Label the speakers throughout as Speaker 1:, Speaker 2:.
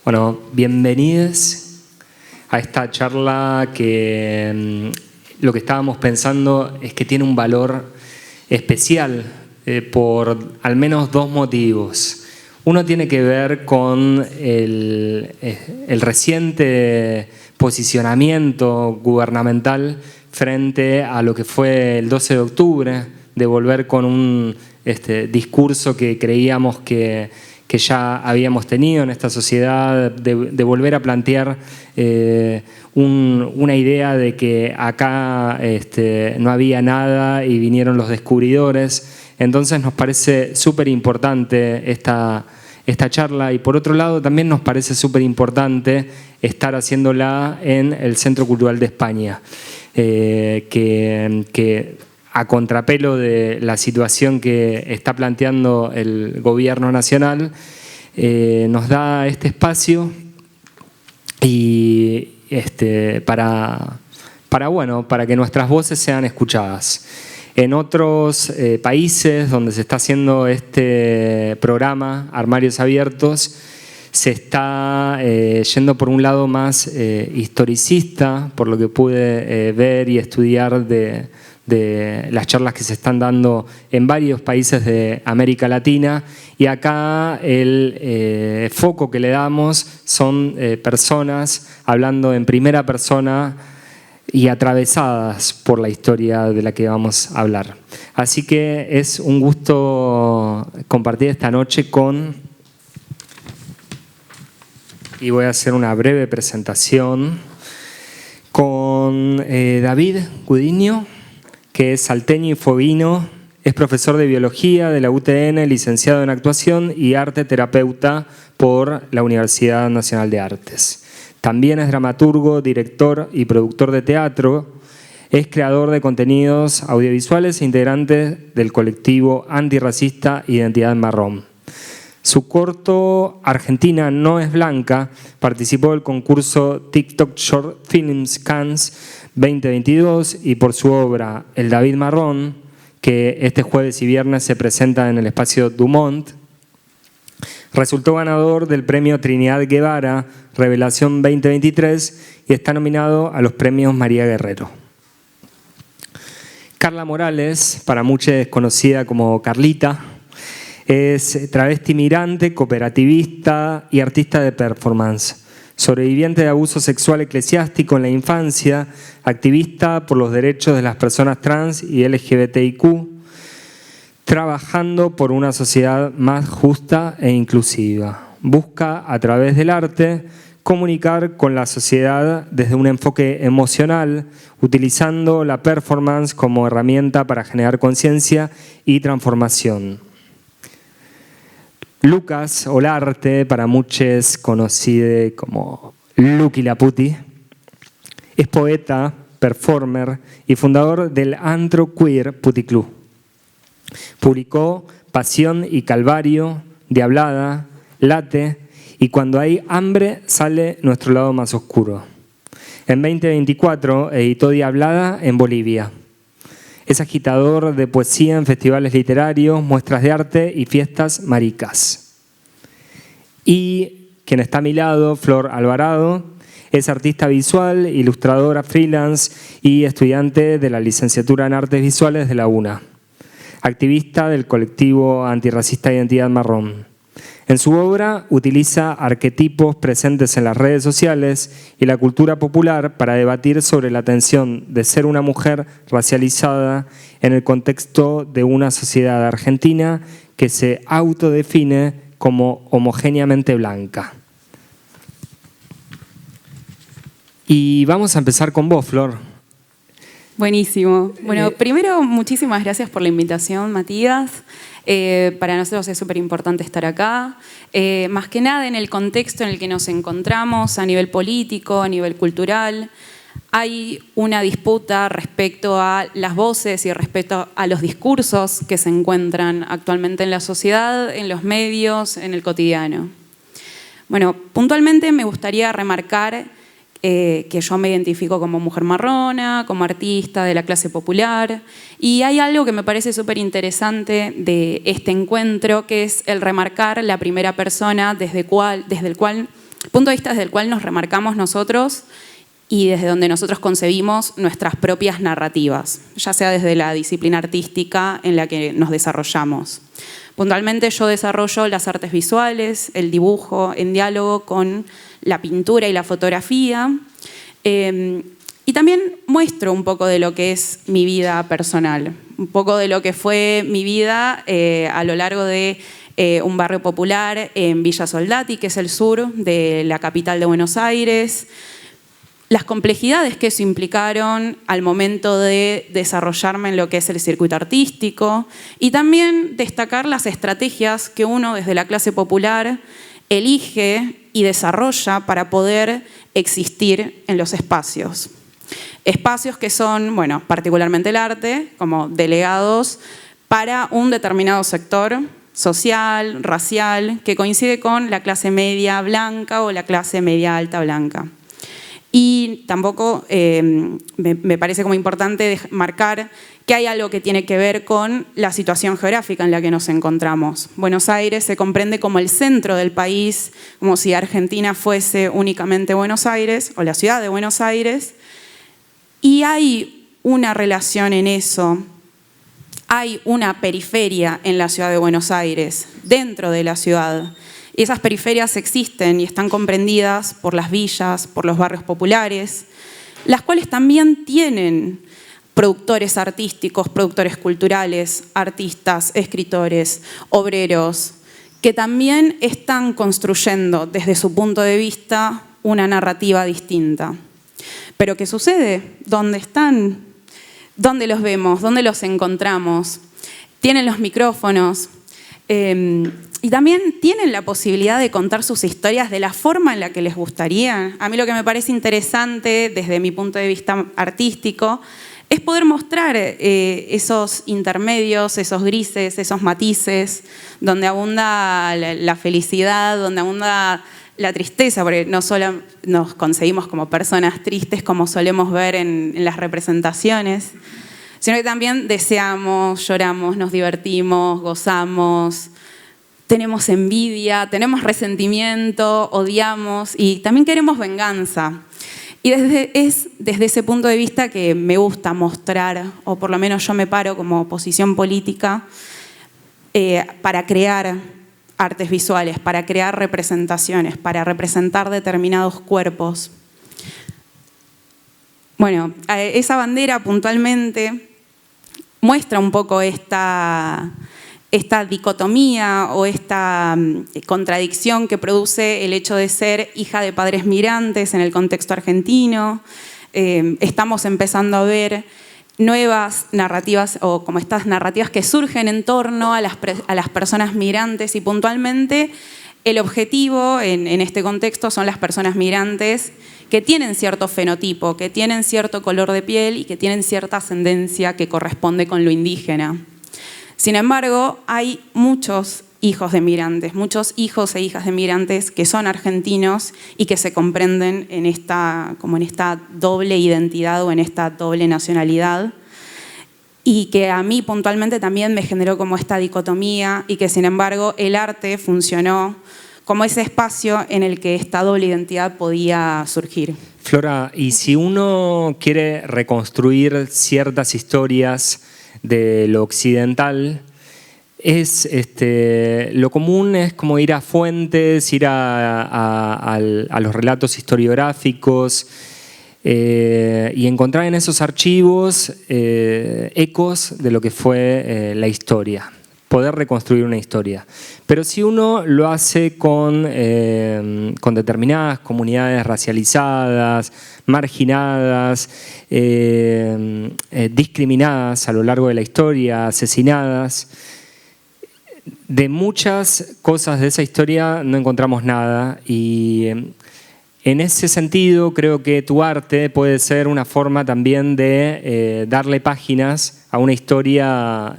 Speaker 1: Bueno, bienvenidos a esta charla que lo que estábamos pensando es que tiene un valor especial por al menos dos motivos. Uno tiene que ver con el reciente posicionamiento gubernamental frente a lo que fue el 12 de octubre, de volver con un discurso que creíamos que ya habíamos tenido en esta sociedad, de volver a plantear una idea de que acá no había nada y vinieron los descubridores. Entonces nos parece súper importante esta charla, y por otro lado también nos parece súper importante estar haciéndola en el Centro Cultural de España, que a contrapelo de la situación que está planteando el gobierno nacional, nos da este espacio y para que nuestras voces sean escuchadas. En otros países donde se está haciendo este programa, Armarios Abiertos, se está yendo por un lado más historicista, por lo que pude ver y estudiar de las charlas que se están dando en varios países de América Latina, y acá el foco que le damos son personas hablando en primera persona y atravesadas por la historia de la que vamos a hablar. Así que es un gusto compartir esta noche y voy a hacer una breve presentación con David Gudiño, que es salteño y foguino, es profesor de biología de la UTN, licenciado en actuación y arte terapeuta por la Universidad Nacional de Artes. También es dramaturgo, director y productor de teatro. Es creador de contenidos audiovisuales e integrante del colectivo antirracista Identidad Marrón. Su corto Argentina no es blanca participó del concurso TikTok Short Films Cannes 2022, y por su obra El David Marrón, que este jueves y viernes se presenta en el espacio Dumont, resultó ganador del premio Trinidad Guevara Revelación 2023 y está nominado a los premios María Guerrero. Carla Morales, para muchos conocida como Carlita, es travesti migrante, cooperativista y artista de performance. Sobreviviente de abuso sexual eclesiástico en la infancia, activista por los derechos de las personas trans y LGBTIQ, trabajando por una sociedad más justa e inclusiva. Busca, a través del arte, comunicar con la sociedad desde un enfoque emocional, utilizando la performance como herramienta para generar conciencia y transformación. Lucas Olarte, para muchos conocido como Lucky Laputi, es poeta, performer y fundador del Antro Queer Puticlub. Publicó Pasión y Calvario, Diablada, Late y Cuando hay hambre sale nuestro lado más oscuro. En 2024 editó Diablada en Bolivia. Es agitador de poesía en festivales literarios, muestras de arte y fiestas maricas. Y quien está a mi lado, Flor Alvarado, es artista visual, ilustradora freelance y estudiante de la licenciatura en Artes Visuales de la UNA. Activista del colectivo antirracista Identidad Marrón. En su obra utiliza arquetipos presentes en las redes sociales y la cultura popular para debatir sobre la tensión de ser una mujer racializada en el contexto de una sociedad argentina que se autodefine como homogéneamente blanca. Y vamos a empezar con vos, Flor.
Speaker 2: Buenísimo. Bueno, primero, muchísimas gracias por la invitación, Matías. Para nosotros es súper importante estar acá, más que nada en el contexto en el que nos encontramos a nivel político, a nivel cultural. Hay una disputa respecto a las voces y respecto a los discursos que se encuentran actualmente en la sociedad, en los medios, en el cotidiano. Bueno, puntualmente me gustaría remarcar que yo me identifico como mujer marrona, como artista de la clase popular, y hay algo que me parece súper interesante de este encuentro, que es el remarcar la primera persona desde el cual punto de vista desde el cual nos remarcamos nosotros y desde donde nosotros concebimos nuestras propias narrativas, ya sea desde la disciplina artística en la que nos desarrollamos. Puntualmente yo desarrollo las artes visuales, el dibujo, en diálogo con la pintura y la fotografía, y también muestro un poco de lo que es mi vida personal, un poco de lo que fue mi vida a lo largo de un barrio popular en Villa Soldati, que es el sur de la capital de Buenos Aires, las complejidades que eso implicaron al momento de desarrollarme en lo que es el circuito artístico y también destacar las estrategias que uno desde la clase popular elige y desarrolla para poder existir en los espacios. Espacios que son, bueno, particularmente el arte, como delegados para un determinado sector social, racial, que coincide con la clase media blanca o la clase media alta blanca. Y tampoco me parece como importante marcar que hay algo que tiene que ver con la situación geográfica en la que nos encontramos. Buenos Aires se comprende como el centro del país, como si Argentina fuese únicamente Buenos Aires o la ciudad de Buenos Aires. Y hay una relación en eso, hay una periferia en la ciudad de Buenos Aires, dentro de la ciudad. Y esas periferias existen y están comprendidas por las villas, por los barrios populares, las cuales también tienen productores artísticos, productores culturales, artistas, escritores, obreros, que también están construyendo desde su punto de vista una narrativa distinta. Pero ¿qué sucede? ¿Dónde están? ¿Dónde los vemos? ¿Dónde los encontramos? Tienen los micrófonos. Y también tienen la posibilidad de contar sus historias de la forma en la que les gustaría. A mí lo que me parece interesante desde mi punto de vista artístico es poder mostrar esos intermedios, esos grises, esos matices, donde abunda la felicidad, donde abunda la tristeza, porque no solo nos concebimos como personas tristes como solemos ver en las representaciones, sino que también deseamos, lloramos, nos divertimos, gozamos, tenemos envidia, tenemos resentimiento, odiamos y también queremos venganza. Y es desde ese punto de vista que me gusta mostrar, o por lo menos yo me paro como posición política, para crear artes visuales, para crear representaciones, para representar determinados cuerpos. Bueno, esa bandera puntualmente muestra un poco esta dicotomía o esta contradicción que produce el hecho de ser hija de padres migrantes en el contexto argentino. Estamos empezando a ver nuevas narrativas o como estas narrativas que surgen en torno a las personas migrantes y puntualmente el objetivo en este contexto son las personas migrantes que tienen cierto fenotipo, que tienen cierto color de piel y que tienen cierta ascendencia que corresponde con lo indígena. Sin embargo, hay muchos hijos de migrantes, muchos hijos e hijas de migrantes que son argentinos y que se comprenden en esta doble identidad o en esta doble nacionalidad y que a mí puntualmente también me generó como esta dicotomía y que sin embargo el arte funcionó como ese espacio en el que esta doble identidad podía surgir.
Speaker 1: Flora, y si uno quiere reconstruir ciertas historias de lo occidental, lo común es como ir a fuentes, ir a los relatos historiográficos y encontrar en esos archivos ecos de lo que fue la historia, poder reconstruir una historia. Pero si uno lo hace con determinadas comunidades racializadas, marginadas, discriminadas a lo largo de la historia, asesinadas, de muchas cosas de esa historia no encontramos nada y en ese sentido creo que tu arte puede ser una forma también de darle páginas a una historia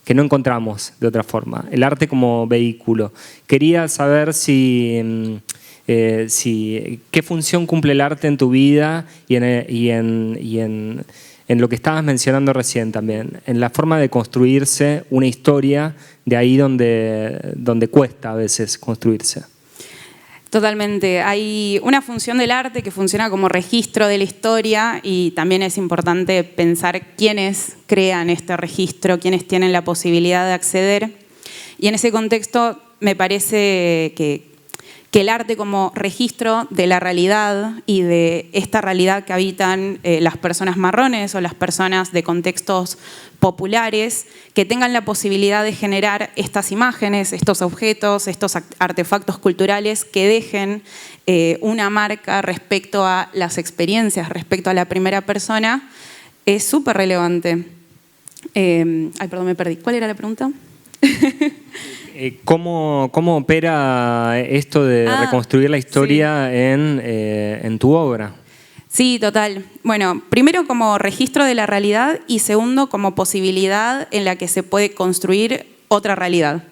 Speaker 1: que no encontramos de otra forma, el arte como vehículo. Quería saber qué función cumple el arte en tu vida y en lo que estabas mencionando recién también, en la forma de construirse una historia de ahí donde cuesta a veces construirse.
Speaker 2: Totalmente. Hay una función del arte que funciona como registro de la historia y también es importante pensar quiénes crean este registro, quiénes tienen la posibilidad de acceder. Y en ese contexto me parece que el arte como registro de la realidad y de esta realidad que habitan las personas marrones o las personas de contextos populares, que tengan la posibilidad de generar estas imágenes, estos objetos, estos artefactos culturales que dejen una marca respecto a las experiencias, respecto a la primera persona, es súper relevante. Perdón, me perdí. ¿Cuál era la pregunta?
Speaker 1: ¿Cómo opera esto de reconstruir la historia en tu obra?
Speaker 2: Sí, total. Bueno, primero como registro de la realidad y segundo como posibilidad en la que se puede construir otra realidad.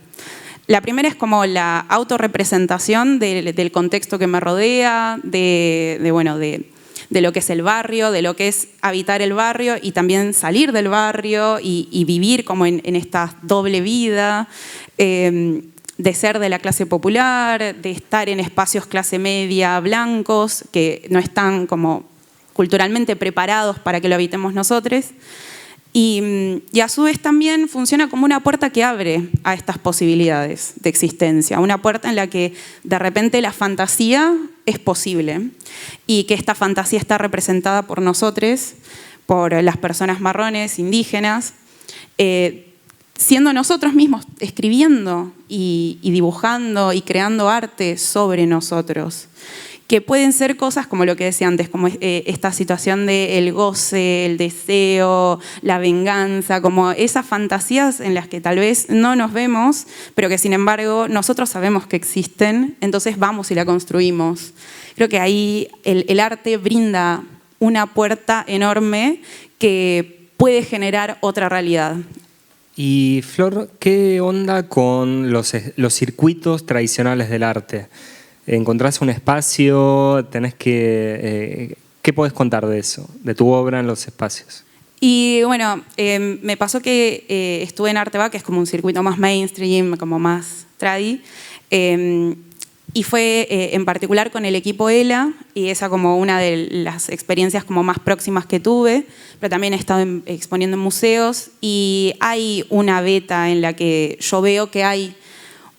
Speaker 2: La primera es como la autorrepresentación del contexto que me rodea, de lo que es el barrio, de lo que es habitar el barrio y también salir del barrio y vivir como en esta doble vida, de ser de la clase popular, de estar en espacios clase media blancos que no están como culturalmente preparados para que lo habitemos nosotros. Y a su vez también funciona como una puerta que abre a estas posibilidades de existencia, una puerta en la que de repente la fantasía es posible y que esta fantasía está representada por nosotros, por las personas marrones, indígenas, siendo nosotros mismos escribiendo y dibujando y creando arte sobre nosotros, que pueden ser cosas como lo que decía antes, como esta situación del goce, el deseo, la venganza, como esas fantasías en las que tal vez no nos vemos, pero que sin embargo nosotros sabemos que existen, entonces vamos y la construimos. Creo que ahí el arte brinda una puerta enorme que puede generar otra realidad.
Speaker 1: Y Flor, ¿qué onda con los circuitos tradicionales del arte? ¿Encontrás un espacio? ¿Qué podés contar de eso, de tu obra en los espacios?
Speaker 2: Y bueno, me pasó que estuve en Arteba, que es como un circuito más mainstream, como más tradi, y fue en particular con el equipo ELA, y esa como una de las experiencias como más próximas que tuve, pero también he estado exponiendo en museos, y hay una beta en la que yo veo que hay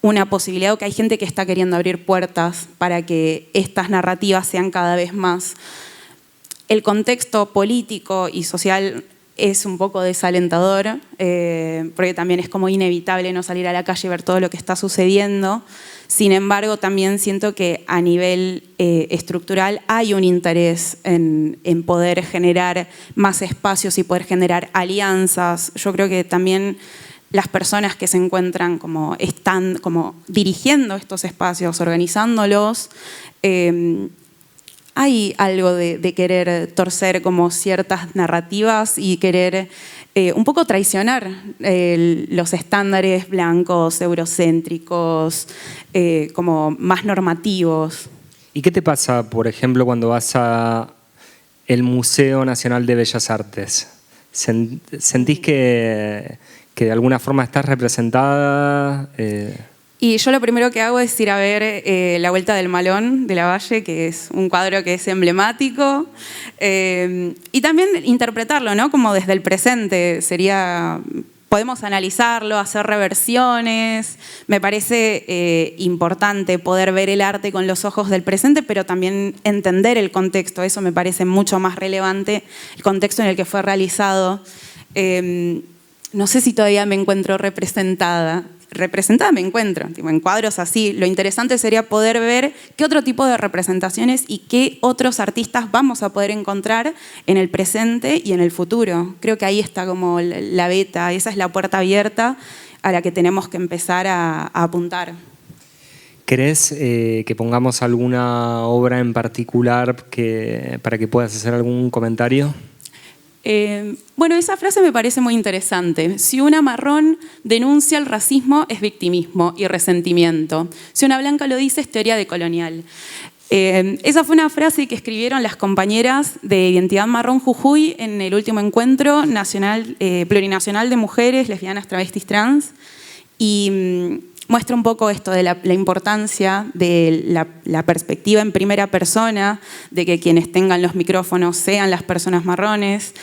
Speaker 2: una posibilidad o que hay gente que está queriendo abrir puertas para que estas narrativas sean cada vez más. El contexto político y social es un poco desalentador, porque también es como inevitable no salir a la calle y ver todo lo que está sucediendo. Sin embargo, también siento que a nivel estructural hay un interés en poder generar más espacios y poder generar alianzas. Yo creo que también las personas que se encuentran están como dirigiendo estos espacios, organizándolos, hay algo de querer torcer como ciertas narrativas y querer un poco traicionar los estándares blancos, eurocéntricos, como más normativos.
Speaker 1: ¿Y qué te pasa, por ejemplo, cuando vas al Museo Nacional de Bellas Artes? ¿Sentís que de alguna forma estás representada?
Speaker 2: Y yo lo primero que hago es ir a ver La Vuelta del Malón de Lavalle, que es un cuadro que es emblemático, y también interpretarlo, ¿no? Como desde el presente. Podemos analizarlo, hacer reversiones. Me parece importante poder ver el arte con los ojos del presente, pero también entender el contexto. Eso me parece mucho más relevante, el contexto en el que fue realizado. No sé si todavía me encuentro representada. Representada me encuentro, en cuadros así. Lo interesante sería poder ver qué otro tipo de representaciones y qué otros artistas vamos a poder encontrar en el presente y en el futuro. Creo que ahí está como la beta, esa es la puerta abierta a la que tenemos que empezar a apuntar.
Speaker 1: ¿Querés que pongamos alguna obra en particular para que puedas hacer algún comentario?
Speaker 2: Bueno, esa frase me parece muy interesante. Si una marrón denuncia el racismo, es victimismo y resentimiento. Si una blanca lo dice, es teoría decolonial. Esa fue una frase que escribieron las compañeras de Identidad Marrón Jujuy en el último encuentro plurinacional de mujeres, lesbianas, travestis, trans. Y muestra un poco esto de la importancia de la perspectiva en primera persona, de que quienes tengan los micrófonos sean las personas marrones,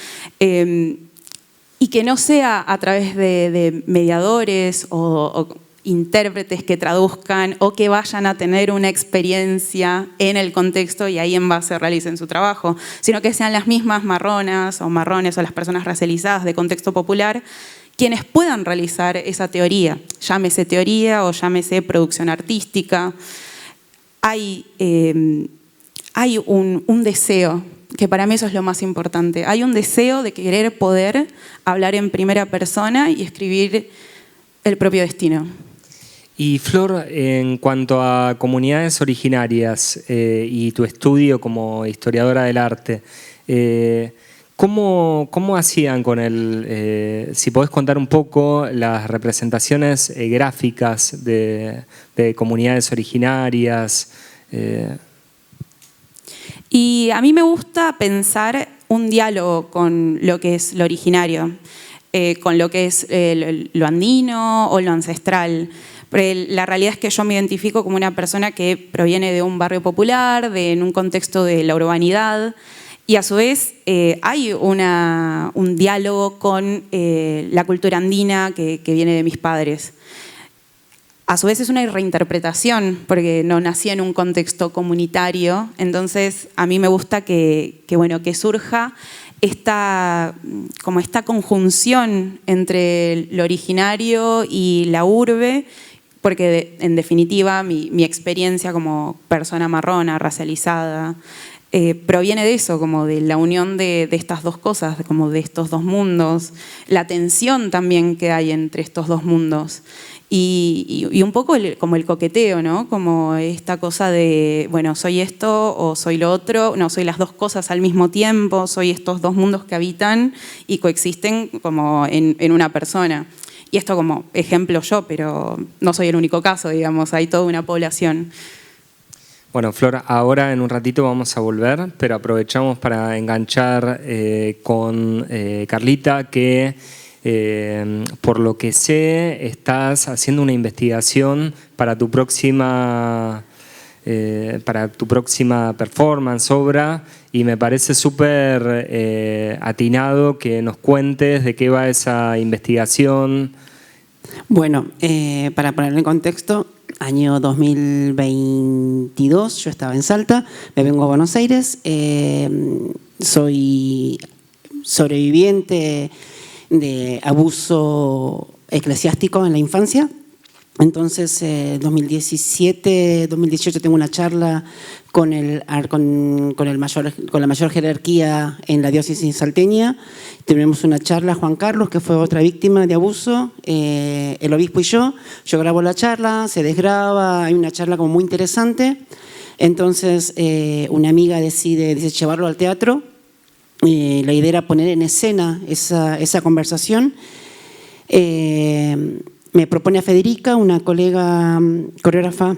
Speaker 2: y que no sea a través de mediadores o intérpretes que traduzcan o que vayan a tener una experiencia en el contexto y ahí en base realicen su trabajo, sino que sean las mismas marronas o marrones o las personas racializadas de contexto popular quienes puedan realizar esa teoría, llámese teoría o llámese producción artística. Hay un deseo, que para mí eso es lo más importante, hay un deseo de querer poder hablar en primera persona y escribir el propio destino.
Speaker 1: Y Flor, en cuanto a comunidades originarias y tu estudio como historiadora del arte, ¿cómo hacían con si podés contar un poco las representaciones gráficas de comunidades originarias?
Speaker 2: Y a mí me gusta pensar un diálogo con lo que es lo originario, con lo que es lo andino o lo ancestral. La realidad es que yo me identifico como una persona que proviene de un barrio popular, en un contexto de la urbanidad, y a su vez hay un diálogo con la cultura andina que viene de mis padres. A su vez es una reinterpretación, porque no nací en un contexto comunitario, entonces a mí me gusta que surja esta conjunción entre lo originario y la urbe, porque en definitiva mi experiencia como persona marrona, racializada, proviene de eso, como de la unión de estas dos cosas, como de estos dos mundos, la tensión también que hay entre estos dos mundos. Y un poco como el coqueteo, ¿no? Como esta cosa de, bueno, soy esto o soy lo otro, no, soy las dos cosas al mismo tiempo, soy estos dos mundos que habitan y coexisten como en una persona. Y esto como ejemplo yo, pero no soy el único caso, digamos, hay toda una población.
Speaker 1: Bueno, Flor, ahora en un ratito vamos a volver, pero aprovechamos para enganchar con Carlita, que por lo que sé estás haciendo una investigación para tu próxima performance, obra, y me parece súper atinado que nos cuentes de qué va esa investigación.
Speaker 3: Bueno, para ponerlo en contexto, año 2022, yo estaba en Salta, me vengo a Buenos Aires, soy sobreviviente de abuso eclesiástico en la infancia. Entonces, 2017, 2018 tengo una charla con la mayor jerarquía en la diócesis salteña. Tenemos una charla, Juan Carlos, que fue otra víctima de abuso, el obispo y yo. Yo grabo la charla, se desgraba, hay una charla como muy interesante. Entonces, una amiga dice llevarlo al teatro. La idea era poner en escena esa conversación. Me propone a Federica, una colega coreógrafa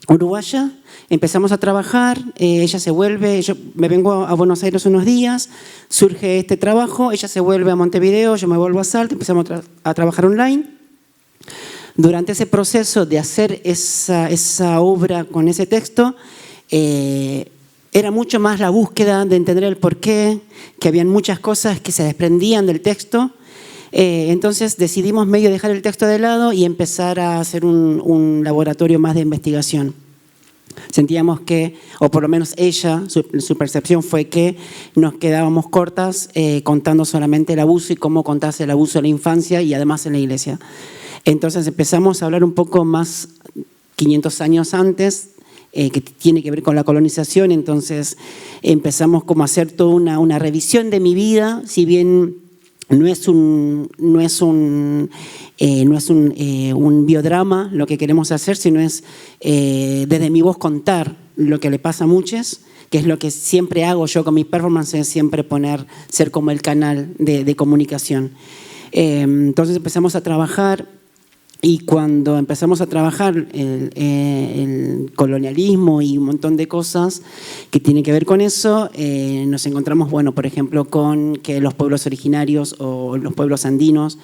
Speaker 3: uruguaya. Empezamos a trabajar, ella se vuelve, yo me vengo a Buenos Aires unos días, surge este trabajo, ella se vuelve a Montevideo, yo me vuelvo a Salta, empezamos a trabajar online. Durante ese proceso de hacer esa obra con ese texto, era mucho más la búsqueda de entender el porqué, que habían muchas cosas que se desprendían del texto. Entonces decidimos medio dejar el texto de lado y empezar a hacer un laboratorio más de investigación. Sentíamos que, o por lo menos ella, su percepción fue que nos quedábamos cortas contando solamente el abuso y cómo contarse el abuso en la infancia y además en la iglesia. Entonces empezamos a hablar un poco más 500 años antes, que tiene que ver con la colonización. Entonces empezamos como a hacer toda una revisión de mi vida, si bien no es un biodrama lo que queremos hacer, sino es desde mi voz contar lo que le pasa a muchos, que es lo que siempre hago yo con mis performances, siempre ser como el canal de comunicación. Entonces empezamos a trabajar Y cuando empezamos a trabajar el colonialismo y un montón de cosas que tienen que ver con eso, nos encontramos, bueno, por ejemplo, con que los pueblos originarios o los pueblos andinos,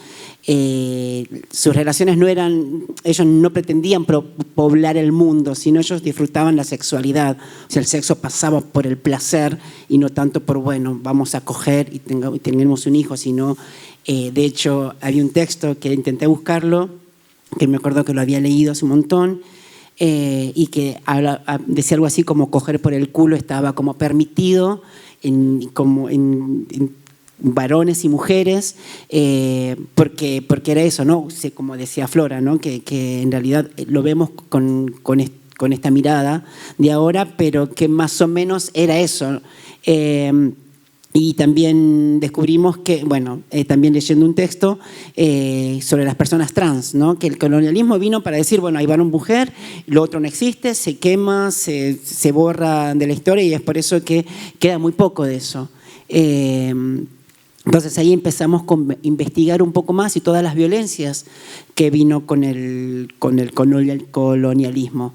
Speaker 3: sus relaciones no eran, ellos no pretendían poblar el mundo, sino ellos disfrutaban la sexualidad. O sea, el sexo pasaba por el placer y no tanto por, bueno, vamos a coger y tengamos un hijo, sino, de hecho, había un texto que intenté buscarlo, que me acuerdo que lo había leído hace un montón, y que decía algo así como coger por el culo estaba como permitido en varones y mujeres, porque era eso, ¿no? Como decía Flora, ¿no? Que en realidad lo vemos con esta mirada de ahora, pero que más o menos era eso. Y también descubrimos que, bueno, también leyendo un texto sobre las personas trans, ¿no? Que el colonialismo vino para decir, bueno, hay varón mujer, lo otro no existe, se quema, se borra de la historia y es por eso que queda muy poco de eso. Entonces ahí empezamos a investigar un poco más y todas las violencias que vino con el colonialismo.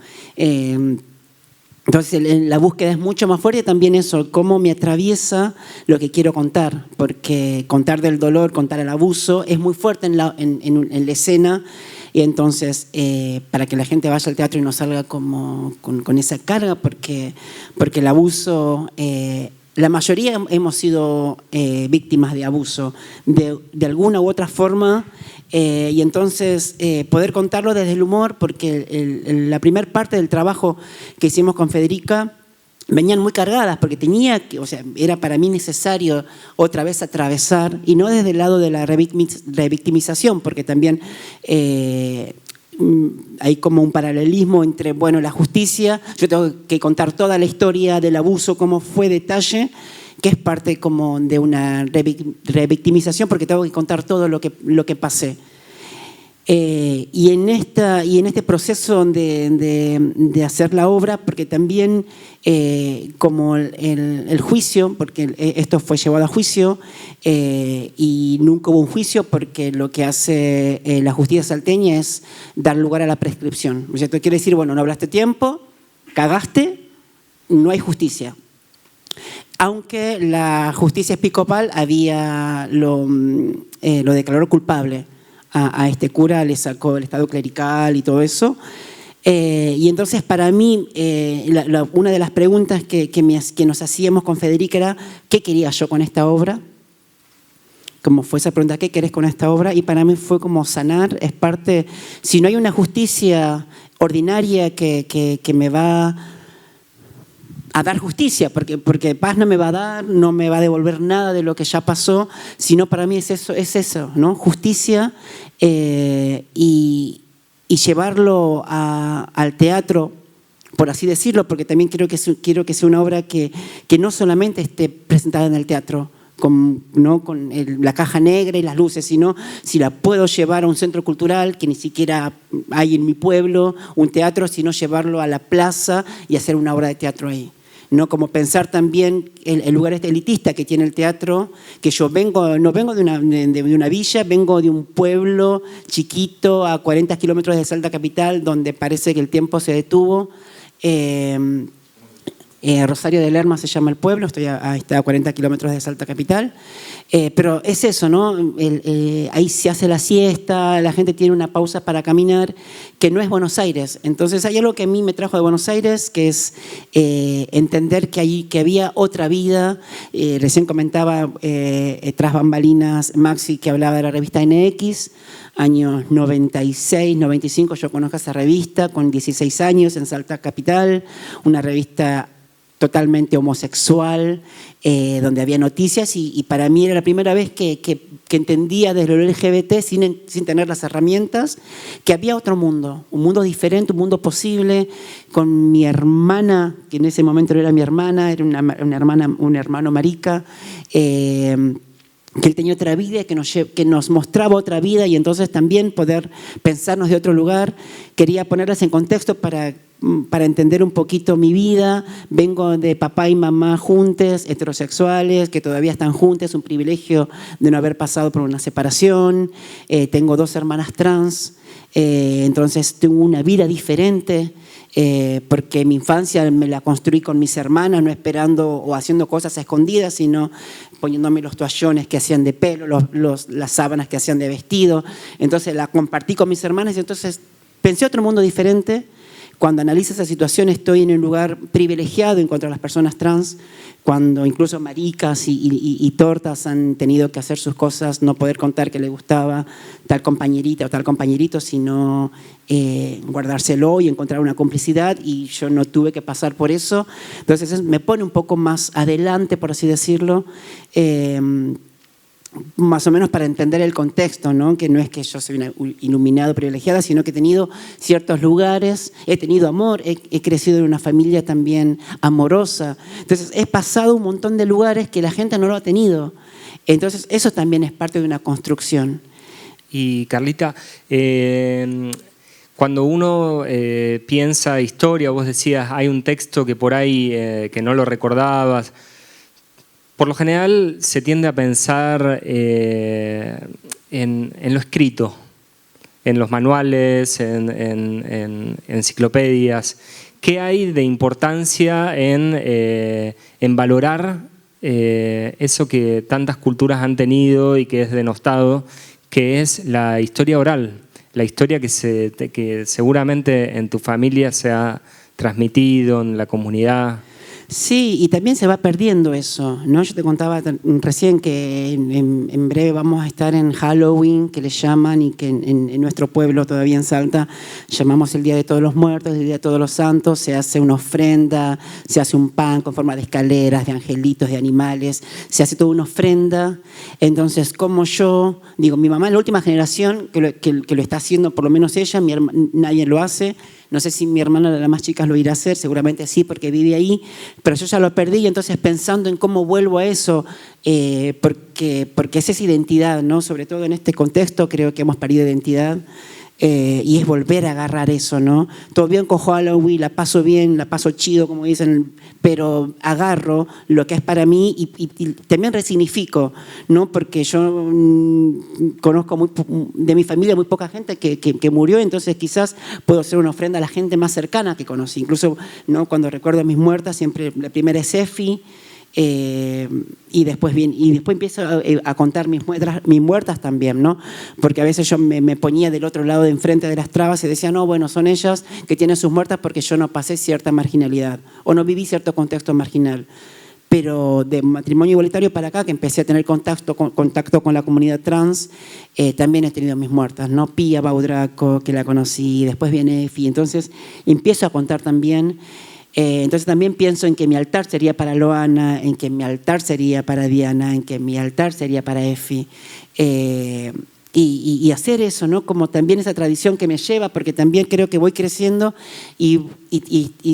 Speaker 3: Entonces la búsqueda es mucho más fuerte, también eso, cómo me atraviesa lo que quiero contar, porque contar del dolor, contar el abuso es muy fuerte en la escena, y entonces para que la gente vaya al teatro y no salga como con esa carga, porque el abuso, la mayoría hemos sido víctimas de abuso de alguna u otra forma. Y entonces poder contarlo desde el humor, porque la primera parte del trabajo que hicimos con Federica venían muy cargadas, porque o sea, era para mí necesario otra vez atravesar, y no desde el lado de la revictimización, porque también hay como un paralelismo entre, bueno, la justicia, yo tengo que contar toda la historia del abuso, cómo fue detalle, que es parte como de una revictimización, porque tengo que contar todo lo que pasé. Y en este proceso de hacer la obra, porque también como el juicio, porque esto fue llevado a juicio y nunca hubo un juicio, porque lo que hace la justicia salteña es dar lugar a la prescripción. O sea, esto quiere decir, bueno, no hablaste tiempo, cagaste, no hay justicia. Aunque la justicia episcopal lo declaró culpable a este cura, le sacó el estado clerical y todo eso. Y entonces para mí, una de las preguntas que nos hacíamos con Federica era, ¿qué quería yo con esta obra? Como fue esa pregunta, ¿qué querés con esta obra? Y para mí fue como sanar, es parte, si no hay una justicia ordinaria que me va a dar justicia, porque paz no me va a dar, no me va a devolver nada de lo que ya pasó, sino para mí es eso, ¿no? Justicia y llevarlo al teatro, por así decirlo, porque también quiero que sea una obra que no solamente esté presentada en el teatro, con la caja negra y las luces, sino si la puedo llevar a un centro cultural que ni siquiera hay en mi pueblo, un teatro, sino llevarlo a la plaza y hacer una obra de teatro ahí. ¿No? Como pensar también el lugar elitista que tiene el teatro, que yo no vengo de una villa, vengo de un pueblo chiquito a 40 kilómetros de Salta capital, donde parece que el tiempo se detuvo. Rosario de Lerma se llama el pueblo, está a 40 kilómetros de Salta capital, pero es eso, ¿no? Ahí se hace la siesta, la gente tiene una pausa para caminar, que no es Buenos Aires. Entonces hay algo que a mí me trajo de Buenos Aires, que es entender que había otra vida. Recién comentaba tras bambalinas Maxi, que hablaba de la revista NX, años 96, 95, yo conozco esa revista con 16 años en Salta capital, una revista totalmente homosexual, donde había noticias, y para mí era la primera vez que entendía desde lo LGBT, sin tener las herramientas, que había otro mundo, un mundo diferente, un mundo posible, con mi hermana, que en ese momento no era mi hermana, era un hermano marica, que él tenía otra vida, que nos mostraba otra vida, y entonces también poder pensarnos de otro lugar. Quería ponerlas en contexto para entender un poquito mi vida. Vengo de papá y mamá juntos, heterosexuales, que todavía están juntos, un privilegio de no haber pasado por una separación. Tengo 2 hermanas trans, entonces tengo una vida diferente. Porque mi infancia me la construí con mis hermanas, no esperando o haciendo cosas escondidas, sino poniéndome los toallones que hacían de pelo, las sábanas que hacían de vestido. Entonces la compartí con mis hermanas y entonces pensé otro mundo diferente. Cuando analizo esa situación estoy en un lugar privilegiado en cuanto a las personas trans, cuando incluso maricas y tortas han tenido que hacer sus cosas, no poder contar que le gustaba tal compañerita o tal compañerito, sino guardárselo y encontrar una complicidad, y yo no tuve que pasar por eso. Entonces me pone un poco más adelante, por así decirlo, más o menos para entender el contexto, ¿no? Que no es que yo soy una iluminada privilegiada, sino que he tenido ciertos lugares, he tenido amor, he crecido en una familia también amorosa. Entonces he pasado un montón de lugares que la gente no lo ha tenido. Entonces eso también es parte de una construcción.
Speaker 1: Y Carlita, cuando uno piensa historia, vos decías, hay un texto que por ahí que no lo recordabas. Por lo general se tiende a pensar en lo escrito, en los manuales, en enciclopedias. ¿Qué hay de importancia en valorar eso que tantas culturas han tenido y que es denostado, que es la historia oral? La historia que seguramente en tu familia se ha transmitido, en la comunidad.
Speaker 3: Sí, y también se va perdiendo eso, ¿no? Yo te contaba recién que en breve vamos a estar en Halloween, que le llaman, y que en nuestro pueblo, todavía en Salta, llamamos el Día de Todos los Muertos, el Día de Todos los Santos. Se hace una ofrenda, se hace un pan con forma de escaleras, de angelitos, de animales, se hace toda una ofrenda. Entonces, como yo, digo, mi mamá es la última generación que lo está haciendo, por lo menos ella, nadie lo hace. No sé si mi hermana, la más chica, lo irá a hacer, seguramente sí, porque vive ahí, pero yo ya lo perdí, y entonces pensando en cómo vuelvo a eso, porque esa es identidad, ¿no? Sobre todo en este contexto creo que hemos perdido identidad, y es volver a agarrar eso, ¿no? Todo bien con Halloween, la paso bien, la paso chido, como dicen, pero agarro lo que es para mí y también resignifico, ¿no? Porque yo conozco de mi familia muy poca gente que murió, entonces quizás puedo hacer una ofrenda a la gente más cercana que conocí. Incluso, ¿no? Cuando recuerdo a mis muertas, siempre la primera es Efi. Y después empiezo a contar mis muertas también, ¿no? Porque a veces yo me ponía del otro lado de enfrente de las trabas y decía, no, bueno, son ellas que tienen sus muertas porque yo no pasé cierta marginalidad o no viví cierto contexto marginal. Pero de matrimonio igualitario para acá, que empecé a tener contacto con la comunidad trans, también he tenido mis muertas, ¿no? Pía Baudraco, que la conocí, después viene Efi, entonces empiezo a contar también. Entonces también pienso en que mi altar sería para Loana, en que mi altar sería para Diana, en que mi altar sería para Efi. Y hacer eso, ¿no? Como también esa tradición que me lleva, porque también creo que voy creciendo y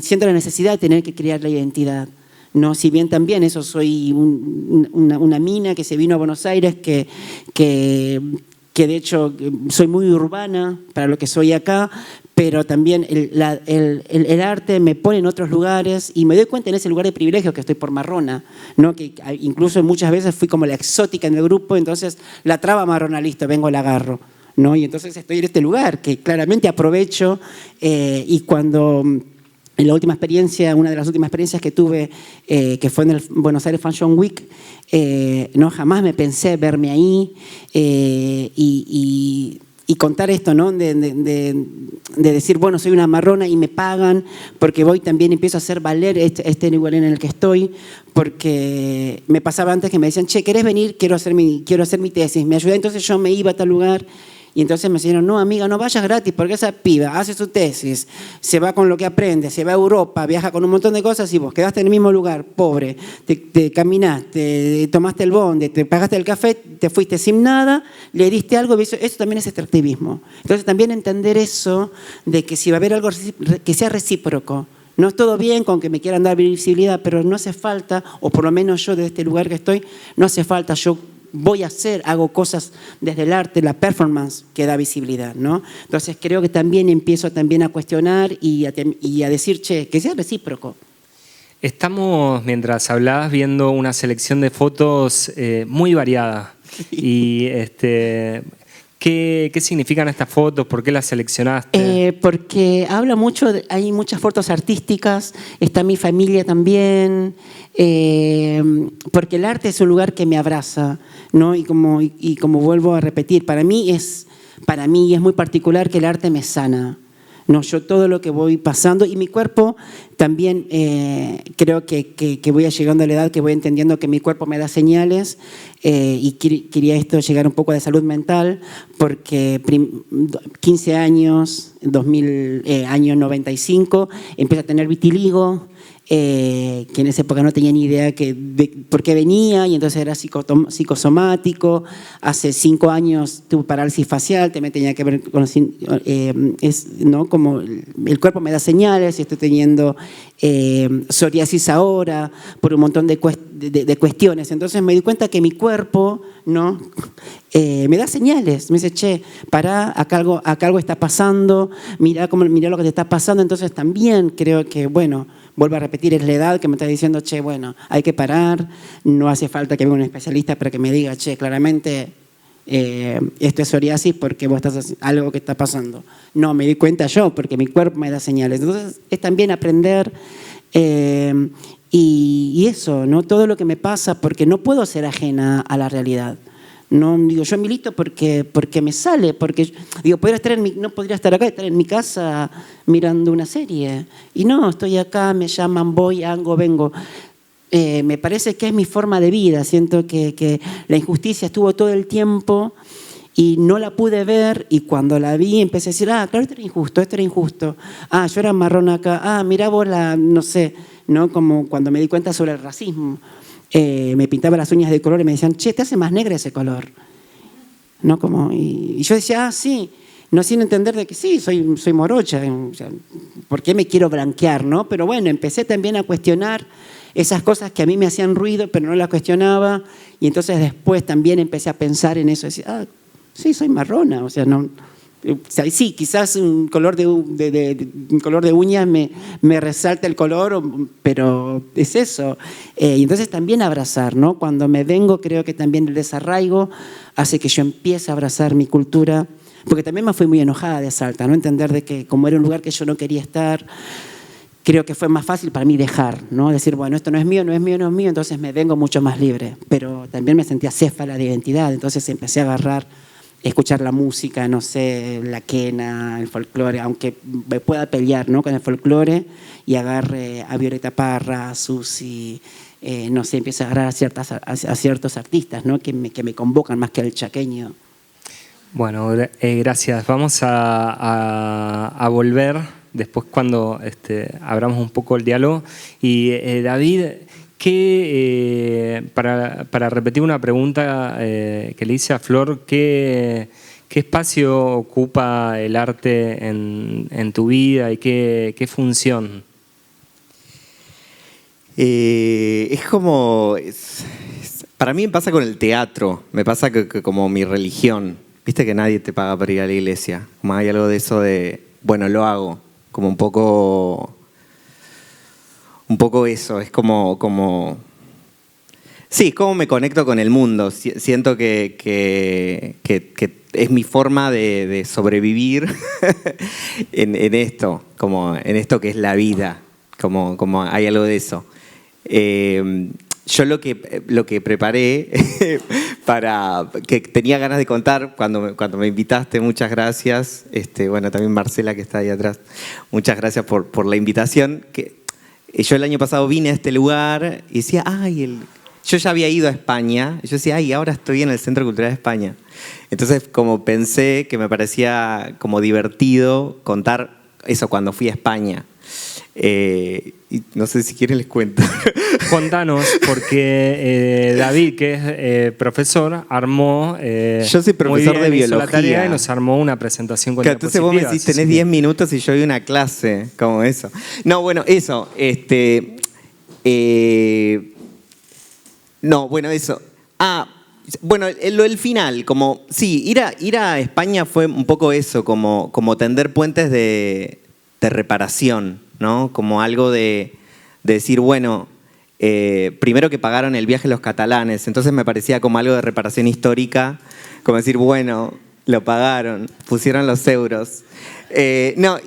Speaker 3: siento la necesidad de tener que crear la identidad, ¿no? Si bien también eso, soy una mina que se vino a Buenos Aires, que de hecho soy muy urbana para lo que soy acá, pero también el arte me pone en otros lugares y me doy cuenta en ese lugar de privilegio que estoy por marrona, ¿no? Que incluso muchas veces fui como la exótica en el grupo, entonces la traba marrona, listo, vengo, la agarro, ¿no? Y entonces estoy en este lugar que claramente aprovecho, y cuando en la última experiencia, una de las últimas experiencias que tuve, que fue en el Buenos Aires Fashion Week, no, jamás me pensé verme ahí, y contar esto, ¿no? De decir, bueno, soy una marrona y me pagan, porque voy también, empiezo a hacer valer este lugar en el que estoy, porque me pasaba antes que me decían, che, ¿querés venir? Quiero hacer mi tesis, me ayudé, entonces yo me iba a tal lugar. Y entonces me dijeron, no, amiga, no vayas gratis, porque esa piba hace su tesis, se va con lo que aprende, se va a Europa, viaja con un montón de cosas, y vos quedaste en el mismo lugar, pobre, te caminaste, tomaste el bonde, te pagaste el café, te fuiste sin nada, le diste algo, eso también es extractivismo. Entonces también entender eso, de que si va a haber algo que sea recíproco. No es todo bien con que me quieran dar visibilidad, pero no hace falta, o por lo menos yo desde este lugar que estoy, no hace falta, yo hago cosas desde el arte, la performance que da visibilidad, ¿no? Entonces creo que también empiezo a cuestionar y a decir, che, que sea recíproco.
Speaker 1: Estamos, mientras hablabas, viendo una selección de fotos muy variada. Y ¿Qué significan estas fotos? ¿Por qué las seleccionaste?
Speaker 3: Porque habla mucho, hay muchas fotos artísticas, está mi familia también, porque el arte es un lugar que me abraza, ¿no? Y como vuelvo a repetir, para mí es muy particular que el arte me sana. No, yo todo lo que voy pasando y mi cuerpo también creo que voy llegando a la edad que voy entendiendo que mi cuerpo me da señales y quería esto llegar un poco de salud mental porque 15 años, año 95, empiezo a tener vitiligo. Que en esa época no tenía ni idea por qué venía y entonces era psicosomático. Hace 5 años tuve parálisis facial, también tenía que ver con ¿no? Como el cuerpo me da señales y estoy teniendo psoriasis ahora por un montón de cuestiones. Entonces me di cuenta que mi cuerpo, ¿no? Me da señales, me dice, che, pará, acá algo está pasando, mirá lo que te está pasando. Entonces también creo que, bueno, vuelvo a repetir, es la edad que me está diciendo, che, bueno, hay que parar, no hace falta que venga un especialista para que me diga, che, claramente esto es psoriasis porque vos estás algo que está pasando. No, me di cuenta yo porque mi cuerpo me da señales. Entonces es también aprender y eso, ¿no? Todo lo que me pasa porque no puedo ser ajena a la realidad. No digo, yo milito porque me sale, porque digo, no podría estar acá, estar en mi casa mirando una serie. Y no, estoy acá, me llaman, voy, hago, vengo. Me parece que es mi forma de vida. Siento que la injusticia estuvo todo el tiempo y no la pude ver, y cuando la vi empecé a decir, claro, esto era injusto. Yo era marrón acá, mirá vos no sé, ¿no? Como cuando me di cuenta sobre el racismo. Me pintaba las uñas de color y me decían, che, te hace más negra ese color, ¿no? Y yo decía, sí, no sin entender de que sí, soy morocha, o sea, ¿por qué me quiero blanquear, no? Pero bueno, empecé también a cuestionar esas cosas que a mí me hacían ruido, pero no las cuestionaba, y entonces después también empecé a pensar en eso, decía, sí, soy marrona, o sea, no... Sí, quizás un color de uñas me resalta el color, pero es eso. Y entonces también abrazar, ¿no? Cuando me vengo, creo que también el desarraigo hace que yo empiece a abrazar mi cultura, porque también me fui muy enojada de Salta, ¿no? Entender de que como era un lugar que yo no quería estar, creo que fue más fácil para mí dejar, ¿no? Decir, bueno, esto no es mío, entonces me vengo mucho más libre. Pero también me sentía céfala de identidad, entonces empecé a agarrar, escuchar la música, no sé, la quena, el folclore, aunque me pueda pelear, ¿no? Con el folclore, y agarre a Violeta Parra, a Susi, no sé, empiezo a agarrar a ciertos artistas, ¿no? que me convocan más que al chaqueño.
Speaker 1: Bueno, gracias. Vamos a volver después cuando abramos un poco el diálogo. Y David, para repetir una pregunta que le hice a Flor, ¿qué espacio ocupa el arte en tu vida y qué función?
Speaker 4: Para mí me pasa con el teatro, me pasa que como mi religión. Viste que nadie te paga para ir a la iglesia. Como hay algo de eso de, bueno, lo hago. Como un poco eso, es como sí, cómo me conecto con el mundo. Siento que es mi forma de sobrevivir en esto, como en esto que es la vida, como hay algo de eso. Yo lo que preparé que tenía ganas de contar cuando me invitaste, muchas gracias. Bueno, también Marcela, que está ahí atrás, muchas gracias por la invitación. Yo el año pasado vine a este lugar y decía, yo ya había ido a España. Yo decía, ahora estoy en el Centro Cultural de España. Entonces, como pensé que me parecía como divertido contar eso cuando fui a España. Y no sé si quieren les cuento.
Speaker 1: Contanos, porque David, que es profesor, armó...
Speaker 4: yo soy profesor de biología.
Speaker 1: La tarea y nos armó una presentación con diapositivas.
Speaker 4: Entonces vos me decís, tenés 10 minutos y yo doy una clase, como eso. No, bueno, eso. No, bueno, eso. Bueno, el final, como... Sí, ir a España fue un poco eso, como tender puentes de reparación, ¿no? Como algo de decir, bueno, primero que pagaron el viaje los catalanes, entonces me parecía como algo de reparación histórica, como decir, bueno, Lo pagaron, pusieron los euros. No,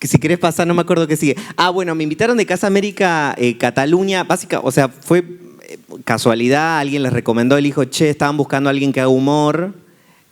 Speaker 4: si querés pasar, no me acuerdo qué sigue. Ah, bueno, me invitaron de Casa América Cataluña, o sea, fue casualidad, alguien les recomendó, él dijo, che, estaban buscando a alguien que haga humor,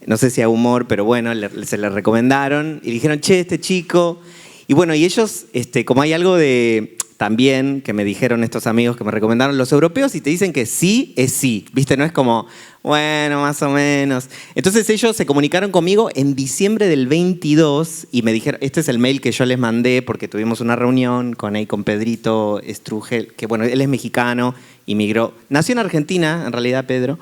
Speaker 4: no sé si haga humor, pero bueno, se le recomendaron, y dijeron, che, este chico, y bueno, y ellos, como hay algo de... También, que me dijeron estos amigos que me recomendaron, los europeos, y te dicen que sí, es sí, ¿viste? No es como, bueno, más o menos. Entonces ellos se comunicaron conmigo en diciembre del 22 y me dijeron, este es el mail que yo les mandé porque tuvimos una reunión con Pedrito Strugel, que bueno, él es mexicano, inmigró, nació en Argentina, en realidad, Pedro.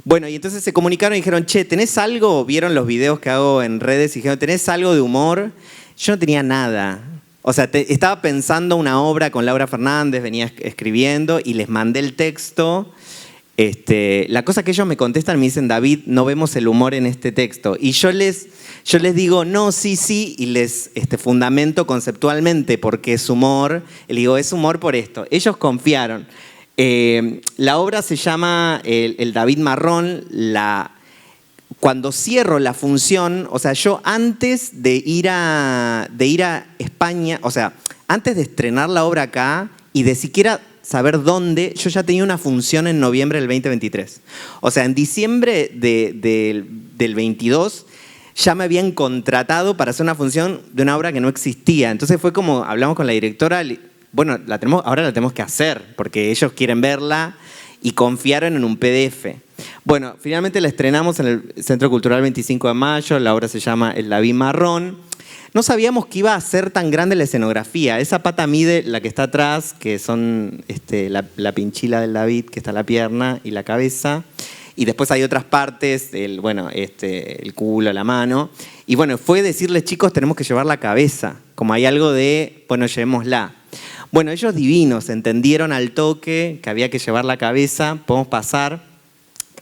Speaker 4: Bueno, y entonces se comunicaron y dijeron, che, ¿tenés algo? Vieron los videos que hago en redes y dijeron, ¿tenés algo de humor? Yo no tenía nada. O sea, estaba pensando una obra con Laura Fernández, venía escribiendo y les mandé el texto. La cosa que ellos me contestan, me dicen, David, no vemos el humor en este texto. Y yo les digo, no, sí, y les fundamento conceptualmente porque es humor. Y les digo, es humor por esto. Ellos confiaron. La obra se llama El David Marrón. Cuando cierro la función, o sea, yo antes de ir a España, o sea, antes de estrenar la obra acá y de siquiera saber dónde, yo ya tenía una función en noviembre del 2023. O sea, en diciembre del 22 ya me habían contratado para hacer una función de una obra que no existía. Entonces fue como, hablamos con la directora, bueno, ahora la tenemos que hacer porque ellos quieren verla y confiaron en un PDF. Bueno, finalmente la estrenamos en el Centro Cultural 25 de Mayo, la obra se llama El David Marrón. No sabíamos que iba a ser tan grande la escenografía. Esa pata mide, la que está atrás, que son la pinchila del David, que está la pierna y la cabeza. Y después hay otras partes, el culo, la mano. Y bueno, fue decirles, chicos, tenemos que llevar la cabeza. Como hay algo de, bueno, llevémosla. Bueno, ellos divinos, entendieron al toque que había que llevar la cabeza, podemos pasar.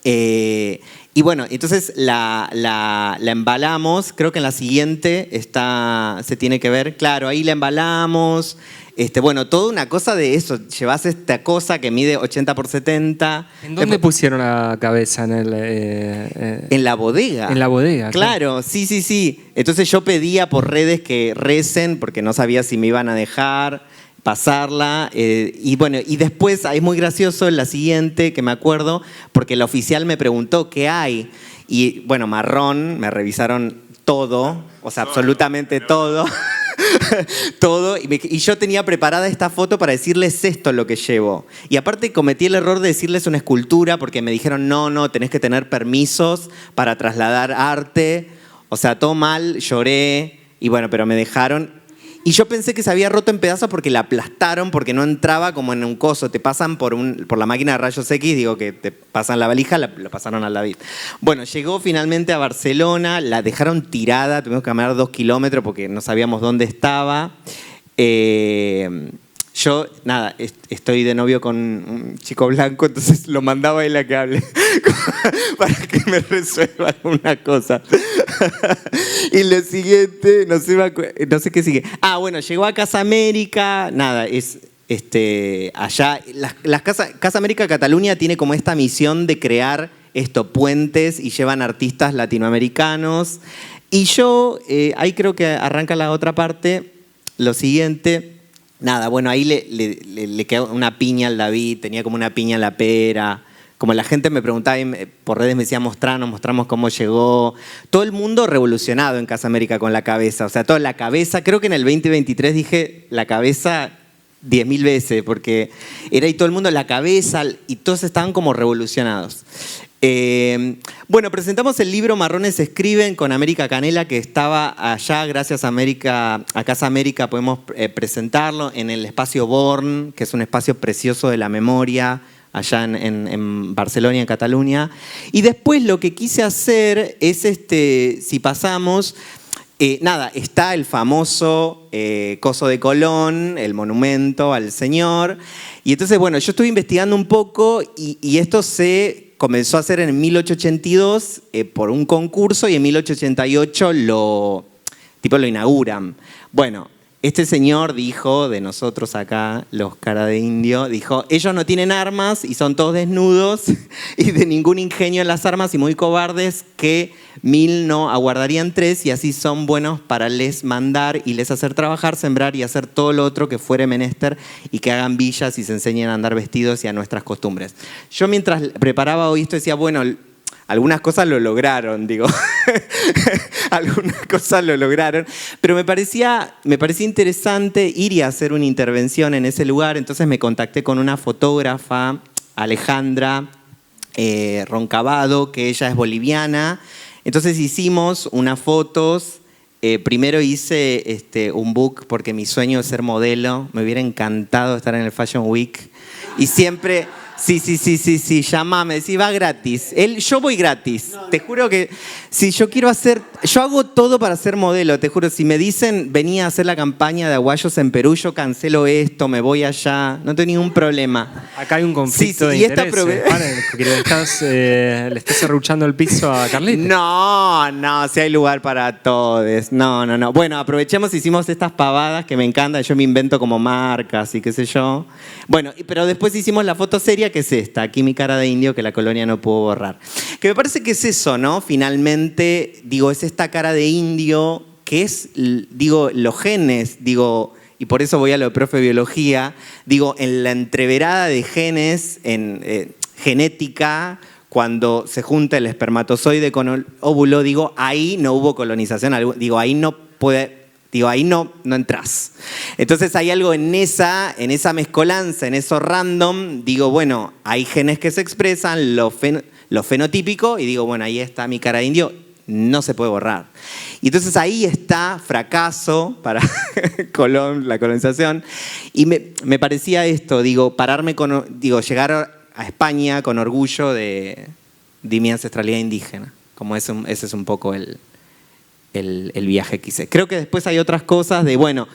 Speaker 4: Y bueno, entonces la embalamos, creo que en la siguiente se tiene que ver, claro, ahí la embalamos, bueno, toda una cosa de eso, llevas esta cosa que mide 80 por 70.
Speaker 1: ¿En dónde pusieron la cabeza?
Speaker 4: En la bodega.
Speaker 1: En la bodega.
Speaker 4: Claro, sí. Entonces yo pedía por redes que recen porque no sabía si me iban a dejar pasarla, y bueno, y después es muy gracioso en la siguiente que me acuerdo porque el oficial me preguntó ¿qué hay? Y bueno, marrón, me revisaron todo, o sea, absolutamente todo. Todo, y yo tenía preparada esta foto para decirles esto es lo que llevo. Y aparte cometí el error de decirles una escultura porque me dijeron no, tenés que tener permisos para trasladar arte, o sea, todo mal, lloré, y bueno, pero me dejaron. Y yo pensé que se había roto en pedazos porque la aplastaron, porque no entraba como en un coso. Te pasan por la máquina de rayos X, digo que te pasan la valija, lo pasaron al David. Bueno, llegó finalmente a Barcelona, la dejaron tirada, tuvimos que caminar 2 kilómetros porque no sabíamos dónde estaba. Yo, nada, estoy de novio con un chico blanco, entonces lo mandaba a él a que hable para que me resuelva alguna cosa. Y lo siguiente, no sé qué sigue. Ah, bueno, llegó a Casa América, nada, allá, Casa América Cataluña tiene como esta misión de crear puentes y llevan artistas latinoamericanos. Y yo, ahí creo que arranca la otra parte, lo siguiente. Nada, bueno, ahí le quedó una piña al David, tenía como una piña en la pera. Como la gente me preguntaba por redes, me decía, mostramos cómo llegó. Todo el mundo revolucionado en Casa América con la cabeza. O sea, toda la cabeza, creo que en el 2023 dije la cabeza 10.000 veces, porque era ahí todo el mundo la cabeza y todos estaban como revolucionados. Bueno, presentamos el libro Marrones Escriben con América Canela, que estaba allá, gracias a Casa América podemos presentarlo en el espacio Born, que es un espacio precioso de la memoria, allá en Barcelona y en Cataluña. Y después lo que quise hacer es, si pasamos, nada, está el famoso Coso de Colón, el monumento al señor. Y entonces, bueno, yo estuve investigando un poco y esto se comenzó a hacer en 1882 por un concurso y en 1888 lo inauguran. Bueno, este señor dijo, de nosotros acá, los cara de indio, dijo, ellos no tienen armas y son todos desnudos y de ningún ingenio en las armas y muy cobardes que 1000 no aguardarían 3 y así son buenos para les mandar y les hacer trabajar, sembrar y hacer todo lo otro que fuere menester y que hagan villas y se enseñen a andar vestidos y a nuestras costumbres. Yo mientras preparaba hoy esto decía, bueno, algunas cosas lo lograron, digo. Algunas cosas lo lograron. Pero me parecía interesante ir y hacer una intervención en ese lugar. Entonces me contacté con una fotógrafa, Alejandra Roncabado, que ella es boliviana. Entonces hicimos unas fotos. Primero hice un book porque mi sueño es ser modelo. Me hubiera encantado estar en el Fashion Week. Y siempre... Sí, llámame, sí, va gratis. Yo voy gratis. Te juro que si yo quiero hacer, yo hago todo para ser modelo, te juro. Si me dicen, venía a hacer la campaña de Aguayos en Perú, yo cancelo esto, me voy allá, no tengo ningún problema.
Speaker 1: Acá hay un conflicto de
Speaker 4: y
Speaker 1: intereses. Que le estás arruchando el piso a Carlita.
Speaker 4: No, si hay lugar para todos. No. Bueno, aprovechemos, hicimos estas pavadas que me encantan, yo me invento como marcas y qué sé yo. Bueno, pero después hicimos la foto seria, que es esta, aquí mi cara de indio que la colonia no pudo borrar. Que me parece que es eso, ¿no? Finalmente, digo, es esta cara de indio que es, digo, los genes, digo, y por eso voy a lo de profe de biología, digo, en la entreverada de genes, en genética, cuando se junta el espermatozoide con el óvulo, digo, ahí no hubo colonización, digo, ahí no puede... Digo, ahí no entras. Entonces hay algo en esa mezcolanza, en eso random. Digo, bueno, hay genes que se expresan, lo fenotípico, y digo, bueno, ahí está mi cara de indio, no se puede borrar. Y entonces ahí está fracaso para Colón, la colonización. Y me parecía esto, digo, llegar a España con orgullo de mi ancestralidad indígena. Como ese es un poco el viaje que hice. Creo que después hay otras cosas de, bueno,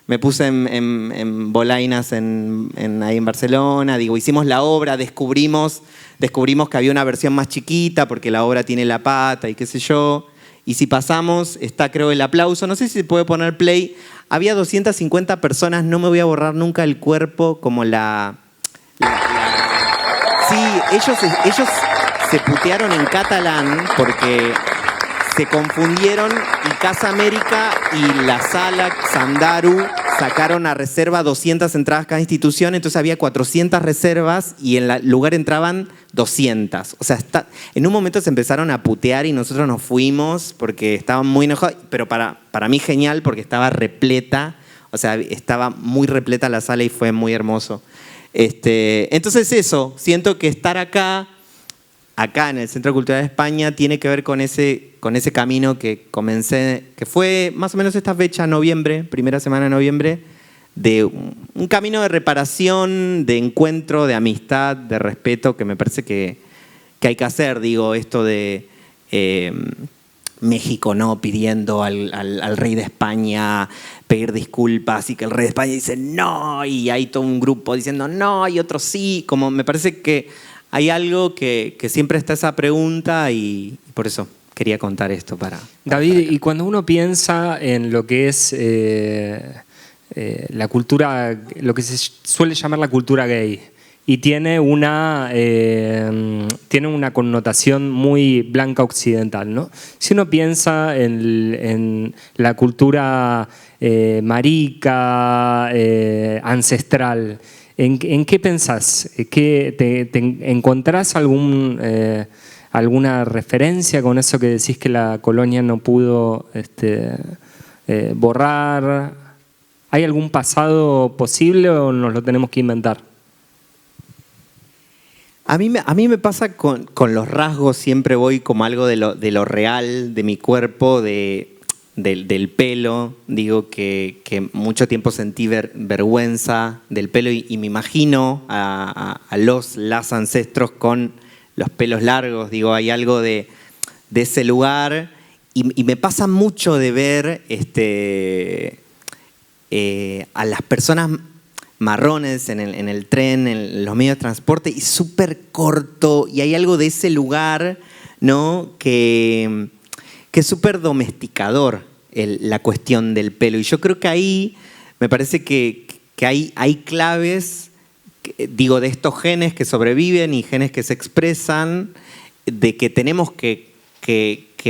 Speaker 4: me puse en bolainas ahí en Barcelona, digo, hicimos la obra, descubrimos que había una versión más chiquita porque la obra tiene la pata y qué sé yo. Y si pasamos, está creo el aplauso, no sé si se puede poner play. Había 250 personas, no me voy a borrar nunca el cuerpo como Sí, ellos se putearon en catalán porque... se confundieron y Casa América y la Sala Sandaru sacaron a reserva 200 entradas cada institución, entonces había 400 reservas y en el lugar entraban 200. O sea, en un momento se empezaron a putear y nosotros nos fuimos porque estaban muy enojados, pero para mí genial porque estaba repleta, o sea, estaba muy repleta la sala y fue muy hermoso. Entonces eso, siento que estar acá en el Centro Cultural de España tiene que ver con ese camino que comencé, que fue más o menos esta fecha, noviembre, primera semana de noviembre, de un camino de reparación, de encuentro, de amistad, de respeto, que me parece que hay que hacer. Digo, esto de México, ¿no? Pidiendo al rey de España pedir disculpas y que el rey de España dice no, y hay todo un grupo diciendo no, y otros sí. Como me parece que hay algo que siempre está esa pregunta y por eso quería contar esto para
Speaker 1: David, y cuando uno piensa en lo que es la cultura, lo que se suele llamar la cultura gay, y tiene una connotación muy blanca occidental, ¿no? Si uno piensa en la cultura marica, ancestral, ¿en qué pensás? ¿Te encontrás alguna referencia con eso que decís que la colonia no pudo borrar? ¿Hay algún pasado posible o nos lo tenemos que inventar?
Speaker 4: A mí me pasa con los rasgos, siempre voy como algo de lo real, de mi cuerpo, del pelo. Digo que mucho tiempo sentí vergüenza del pelo y me imagino a las ancestros con los pelos largos. Digo, hay algo de ese lugar y me pasa mucho de ver a las personas marrones en el tren, en los medios de transporte, y súper corto, y hay algo de ese lugar, ¿no? que es súper domesticador la cuestión del pelo. Y yo creo que ahí me parece que hay claves, digo, de estos genes que sobreviven y genes que se expresan, de que tenemos que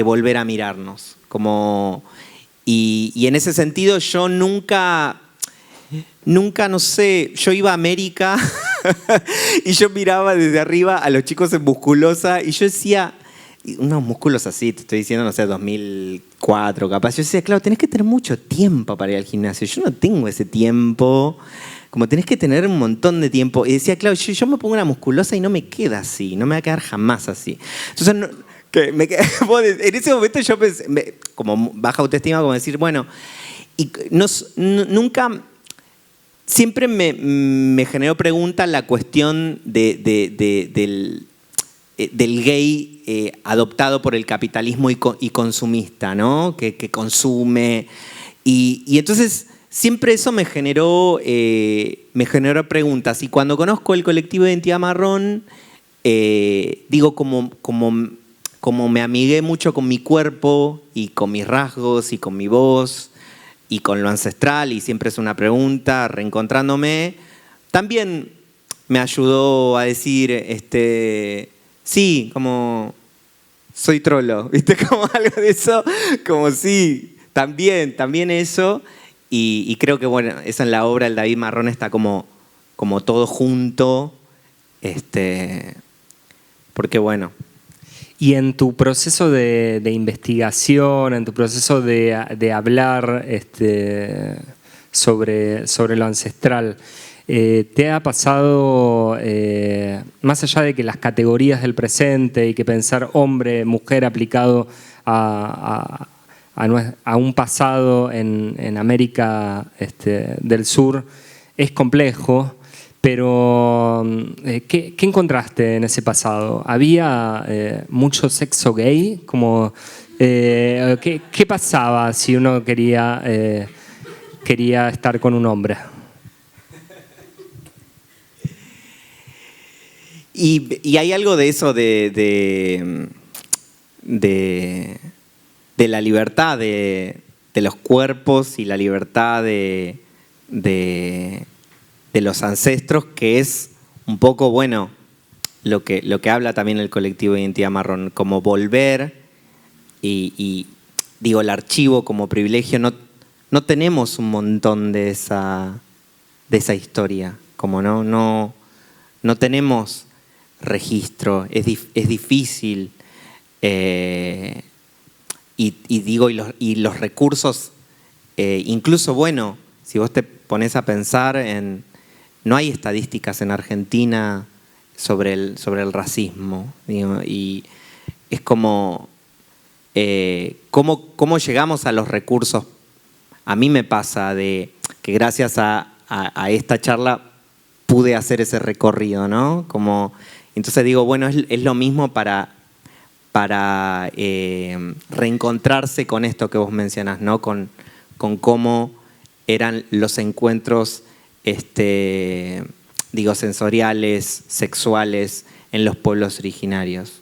Speaker 4: volver a mirarnos. Y en ese sentido yo nunca, no sé, yo iba a América y yo miraba desde arriba a los chicos en Musculosa y yo decía, unos músculos así, te estoy diciendo, no sé, 2004 capaz. Yo decía, claro, tenés que tener mucho tiempo para ir al gimnasio. Yo no tengo ese tiempo. Como tenés que tener un montón de tiempo. Y decía, claro, yo me pongo una Musculosa y no me queda así. No me va a quedar jamás así. Entonces, en ese momento yo pensé, como baja autoestima, como decir, bueno, y nunca... Siempre me generó pregunta la cuestión del gay adoptado por el capitalismo y consumista, ¿no? Que consume. Y entonces siempre eso me generó preguntas. Y cuando conozco el colectivo Identidad Marrón, digo, como me amigué mucho con mi cuerpo y con mis rasgos y con mi voz y con lo ancestral, y siempre es una pregunta, reencontrándome, también me ayudó a decir, sí, como soy trolo, ¿viste? Como algo de eso, como sí, también eso, y creo que, bueno, eso en la obra del David Marrón está como todo junto, porque, bueno.
Speaker 1: Y en tu proceso de investigación, en tu proceso de hablar sobre lo ancestral, ¿te ha pasado, más allá de que las categorías del presente y que pensar hombre, mujer aplicado a un pasado en América del Sur es complejo? Pero, ¿qué encontraste en ese pasado? ¿Había mucho sexo gay? ¿Qué pasaba si uno quería estar con un hombre?
Speaker 4: Y hay algo de eso de la libertad de los cuerpos y la libertad de los ancestros, que es un poco, bueno, lo que habla también el colectivo Identidad Marrón, como volver y digo, el archivo como privilegio, no tenemos un montón de esa historia, como no tenemos registro, es difícil, y los recursos, incluso, bueno, si vos te pones a pensar no hay estadísticas en Argentina sobre el racismo, digo, y es como cómo llegamos a los recursos. A mí me pasa de que gracias a esta charla pude hacer ese recorrido, ¿no? Entonces digo, bueno, es lo mismo para reencontrarse con esto que vos mencionás, ¿no? Con cómo eran los encuentros sensoriales, sexuales en los pueblos originarios.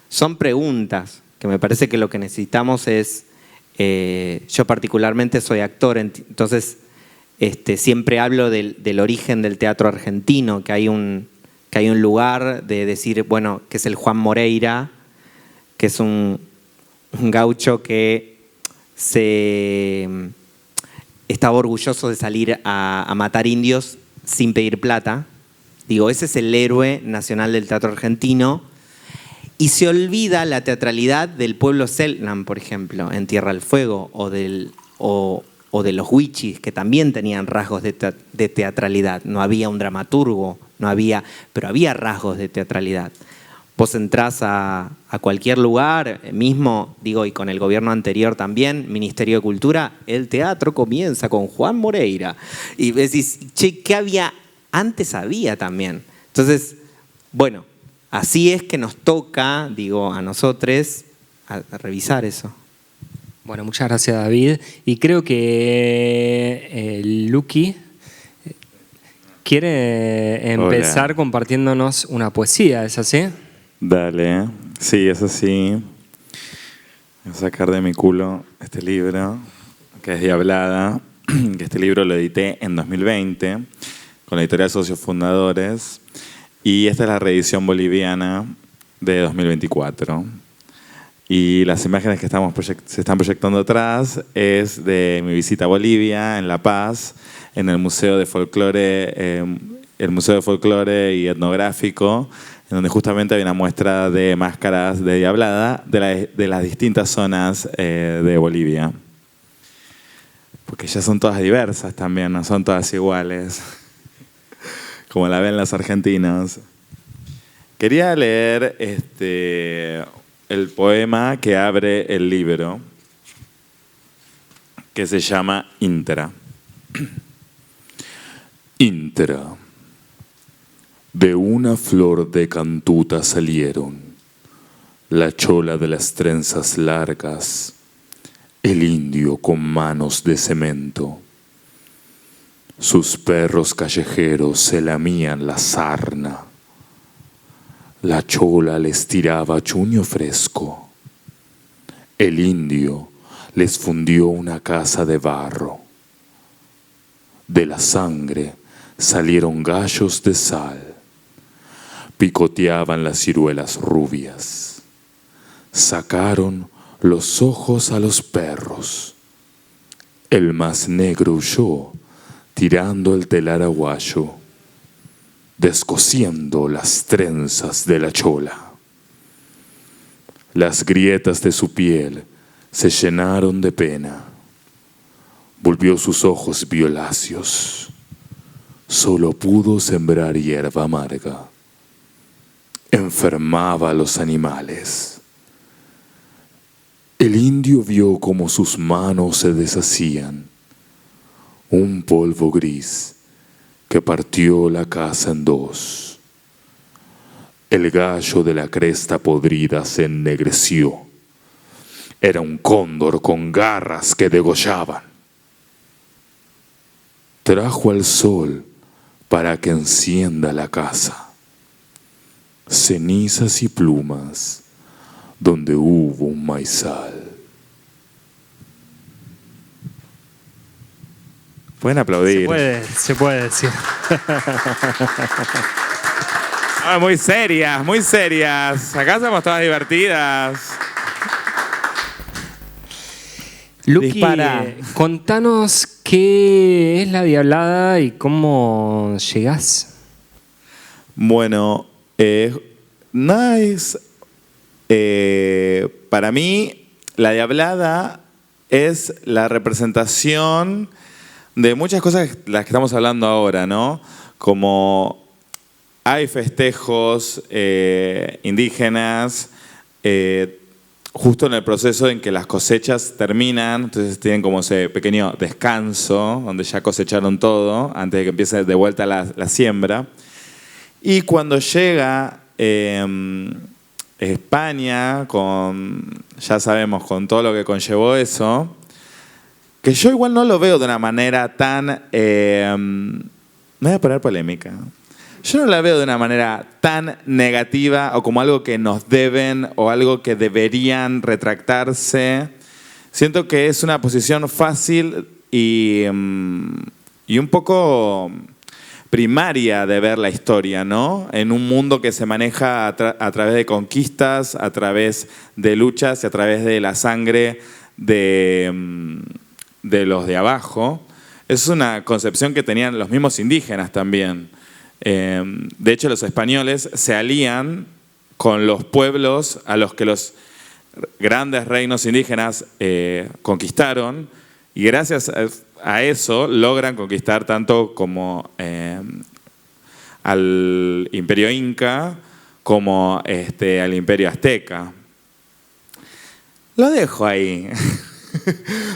Speaker 4: Son preguntas que me parece que lo que necesitamos es, yo particularmente soy actor, entonces siempre hablo del origen del teatro argentino, que hay un lugar de decir, bueno, que es el Juan Moreira, que es un gaucho que estaba orgulloso de salir a matar indios sin pedir plata. Digo, ese es el héroe nacional del teatro argentino. Y se olvida la teatralidad del pueblo Selknam, por ejemplo, en Tierra del Fuego, o de los Huichis, que también tenían rasgos de teatralidad. No había un dramaturgo, pero había rasgos de teatralidad. Vos entrás a cualquier lugar, mismo, digo, y con el gobierno anterior también, Ministerio de Cultura, el teatro comienza con Juan Moreira. Y decís, che, ¿qué había? Antes había también. Entonces, bueno, así es que nos toca, digo, a nosotros, a revisar eso.
Speaker 1: Bueno, muchas gracias, David. Y creo que Luqui quiere empezar compartiéndonos una poesía, ¿es así?
Speaker 5: Dale, sí, es así. Voy a sacar de mi culo este libro, que es Diablada. que este libro lo edité en 2020 con la editorial Socios Fundadores, y esta es la reedición boliviana de 2024. Y las imágenes que se están proyectando atrás es de mi visita a Bolivia, en La Paz, en el Museo de Folclore, el Museo de Folclore y Etnográfico, en donde justamente hay una muestra de máscaras de diablada de las distintas zonas de Bolivia. Porque ya son todas diversas también, no son todas iguales, como la ven los argentinos. Quería leer el poema que abre el libro, que se llama Intra. Intra. De una flor de cantuta salieron, la chola de las trenzas largas, el indio con manos de cemento. Sus perros callejeros se lamían la sarna. La chola les tiraba chuño fresco. El indio les fundió una casa de barro. De la sangre salieron gallos de sal. Picoteaban las ciruelas rubias. Sacaron los ojos a los perros. El más negro huyó, tirando el telar aguayo, descosiendo las trenzas de la chola. Las grietas de su piel se llenaron de pena. Volvió sus ojos violáceos. Solo pudo sembrar hierba amarga. Enfermaba a los animales. El indio vio cómo sus manos se deshacían. Un polvo gris que partió la casa en dos. El gallo de la cresta podrida se ennegreció. Era un cóndor con garras que degollaban. Trajo al sol para que encienda la casa. Cenizas y plumas donde hubo un maizal. Pueden aplaudir.
Speaker 1: Se puede decir.
Speaker 5: Ah, muy serias, muy serias. Acá somos todas divertidas.
Speaker 1: Luqui,
Speaker 5: Dispara.
Speaker 1: contanos qué es la diablada y cómo llegás.
Speaker 5: Bueno, para mí la diablada es la representación de muchas cosas las que estamos hablando ahora, ¿no? Como hay festejos indígenas justo en el proceso en que las cosechas terminan, entonces tienen como ese pequeño descanso donde ya cosecharon todo antes de que empiece de vuelta la siembra. Y cuando llega España, ya sabemos, con todo lo que conllevó eso, que yo igual no lo veo de una manera tan... me voy a poner polémica. Yo no la veo de una manera tan negativa o como algo que nos deben o algo que deberían retractarse. Siento que es una posición fácil y un poco primaria de ver la historia, ¿no? En un mundo que se maneja a través de conquistas, a través de luchas y a través de la sangre de los de abajo. Es una concepción que tenían los mismos indígenas también. De hecho, los españoles se alían con los pueblos a los que los grandes reinos indígenas conquistaron, y gracias a eso logran conquistar tanto como al Imperio Inca como al Imperio Azteca. Lo dejo ahí.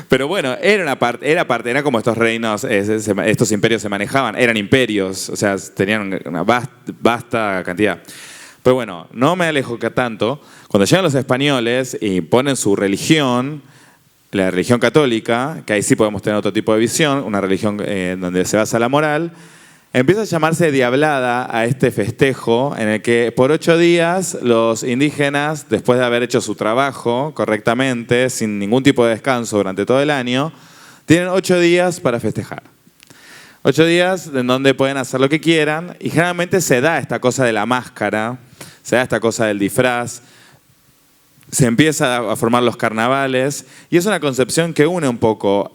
Speaker 5: Pero bueno, era como estos reinos, estos imperios se manejaban, eran imperios, o sea, tenían una vasta cantidad. Pero bueno, no me alejo tanto. Cuando llegan los españoles y ponen su religión, la religión católica, que ahí sí podemos tener otro tipo de visión, una religión donde se basa la moral, empieza a llamarse diablada a este festejo en el que por 8 días los indígenas, después de haber hecho su trabajo correctamente, sin ningún tipo de descanso durante todo el año, Tienen 8 días para festejar. 8 días en donde pueden hacer lo que quieran y generalmente se da esta cosa de la máscara, se da esta cosa del disfraz, se empieza a formar los carnavales y es una concepción que une un poco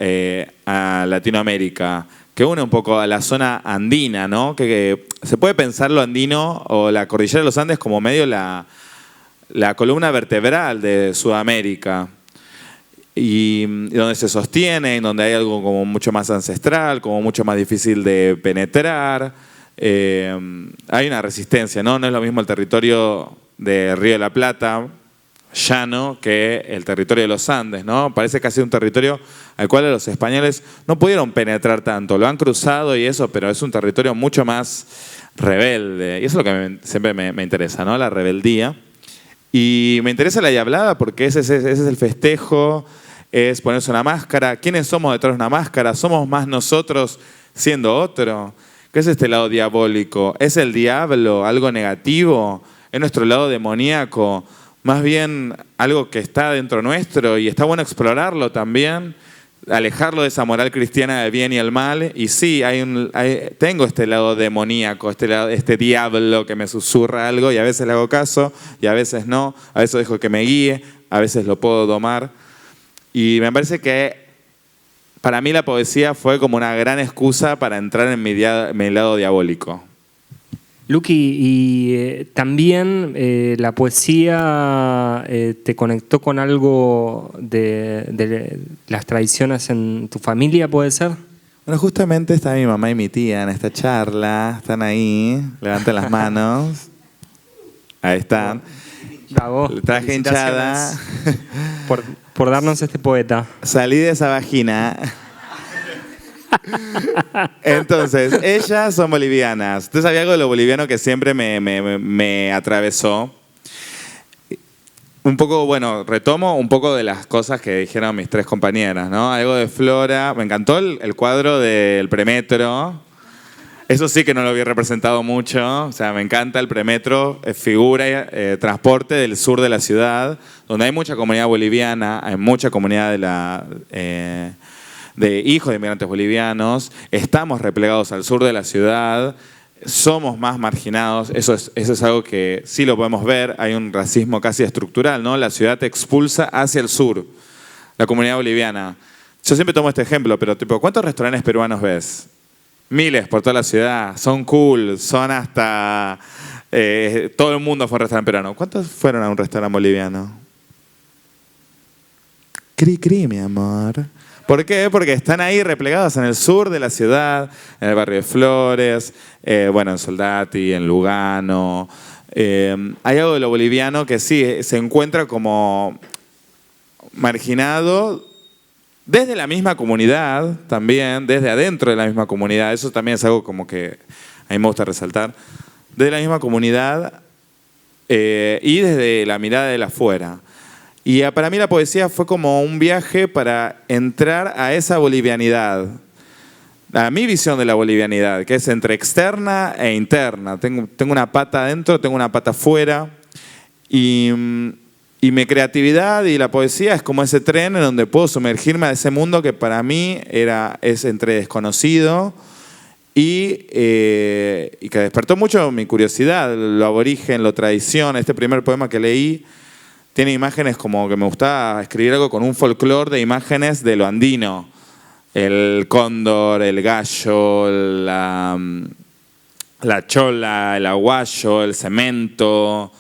Speaker 5: a Latinoamérica, que une un poco a la zona andina, ¿no? Que se puede pensar lo andino o la cordillera de los Andes como medio la columna vertebral de Sudamérica y donde se sostiene, en donde hay algo como mucho más ancestral, como mucho más difícil de penetrar. Hay una resistencia, ¿no? No es lo mismo el territorio de Río de la Plata, llano, que el territorio de los Andes, ¿no? Parece casi un territorio al cual los españoles no pudieron penetrar tanto. Lo han cruzado y eso, pero es un territorio mucho más rebelde. Y eso es lo que siempre me interesa, ¿no? La rebeldía. Y me interesa la diablada porque ese es el festejo, es ponerse una máscara. ¿Quiénes somos detrás de una máscara? ¿Somos más nosotros siendo otro? ¿Qué es este lado diabólico? ¿Es el diablo algo negativo? ¿Es nuestro lado demoníaco? Más bien algo que está dentro nuestro y está bueno explorarlo también, alejarlo de esa moral cristiana del bien y el mal. Y sí, tengo este lado demoníaco, este diablo que me susurra algo y a veces le hago caso y a veces no, a veces dejo que me guíe, a veces lo puedo domar. Y me parece que para mí la poesía fue como una gran excusa para entrar en mi lado diabólico.
Speaker 1: Luqui, y también la poesía te conectó con algo de las tradiciones en tu familia, ¿puede ser?
Speaker 5: Bueno, justamente está mi mamá y mi tía en esta charla. Están ahí, levanten las manos. Ahí están.
Speaker 1: Bravo.
Speaker 5: Traje hinchada.
Speaker 1: Por darnos este poeta.
Speaker 5: Salí de esa vagina. Entonces, ellas son bolivianas. Entonces había algo de lo boliviano que siempre me atravesó. Un poco, bueno, retomo un poco de las cosas que dijeron mis 3 compañeras, ¿no? Algo de Flora. Me encantó el cuadro del premetro. Eso sí que no lo había representado mucho. O sea, me encanta el premetro, figura, transporte del sur de la ciudad, donde hay mucha comunidad boliviana, hay mucha comunidad de hijos de inmigrantes bolivianos, estamos replegados al sur de la ciudad, somos más marginados, eso es algo que sí lo podemos ver, hay un racismo casi estructural, ¿no? La ciudad te expulsa hacia el sur, la comunidad boliviana. Yo siempre tomo este ejemplo, pero tipo, ¿cuántos restaurantes peruanos ves? Miles por toda la ciudad, son cool, son hasta... todo el mundo fue a un restaurante peruano. ¿Cuántos fueron a un restaurante boliviano? Cri, mi amor. ¿Por qué? Porque están ahí replegados en el sur de la ciudad, en el barrio de Flores, en Soldati, en Lugano. Hay algo de lo boliviano que sí, se encuentra como marginado desde la misma comunidad también, desde adentro de la misma comunidad. Eso también es algo como que a mí me gusta resaltar. Desde la misma comunidad y desde la mirada de afuera. Y para mí la poesía fue como un viaje para entrar a esa bolivianidad, a mi visión de la bolivianidad, que es entre externa e interna. Tengo una pata adentro, tengo una pata afuera, y mi creatividad y la poesía es como ese tren en donde puedo sumergirme a ese mundo que para mí es entre desconocido y que despertó mucho mi curiosidad, lo aborigen, lo tradición. Este primer poema que leí tiene imágenes como que me gustaba escribir algo con un folclore de imágenes de lo andino. El cóndor, el gallo, la chola, el aguayo, el cemento.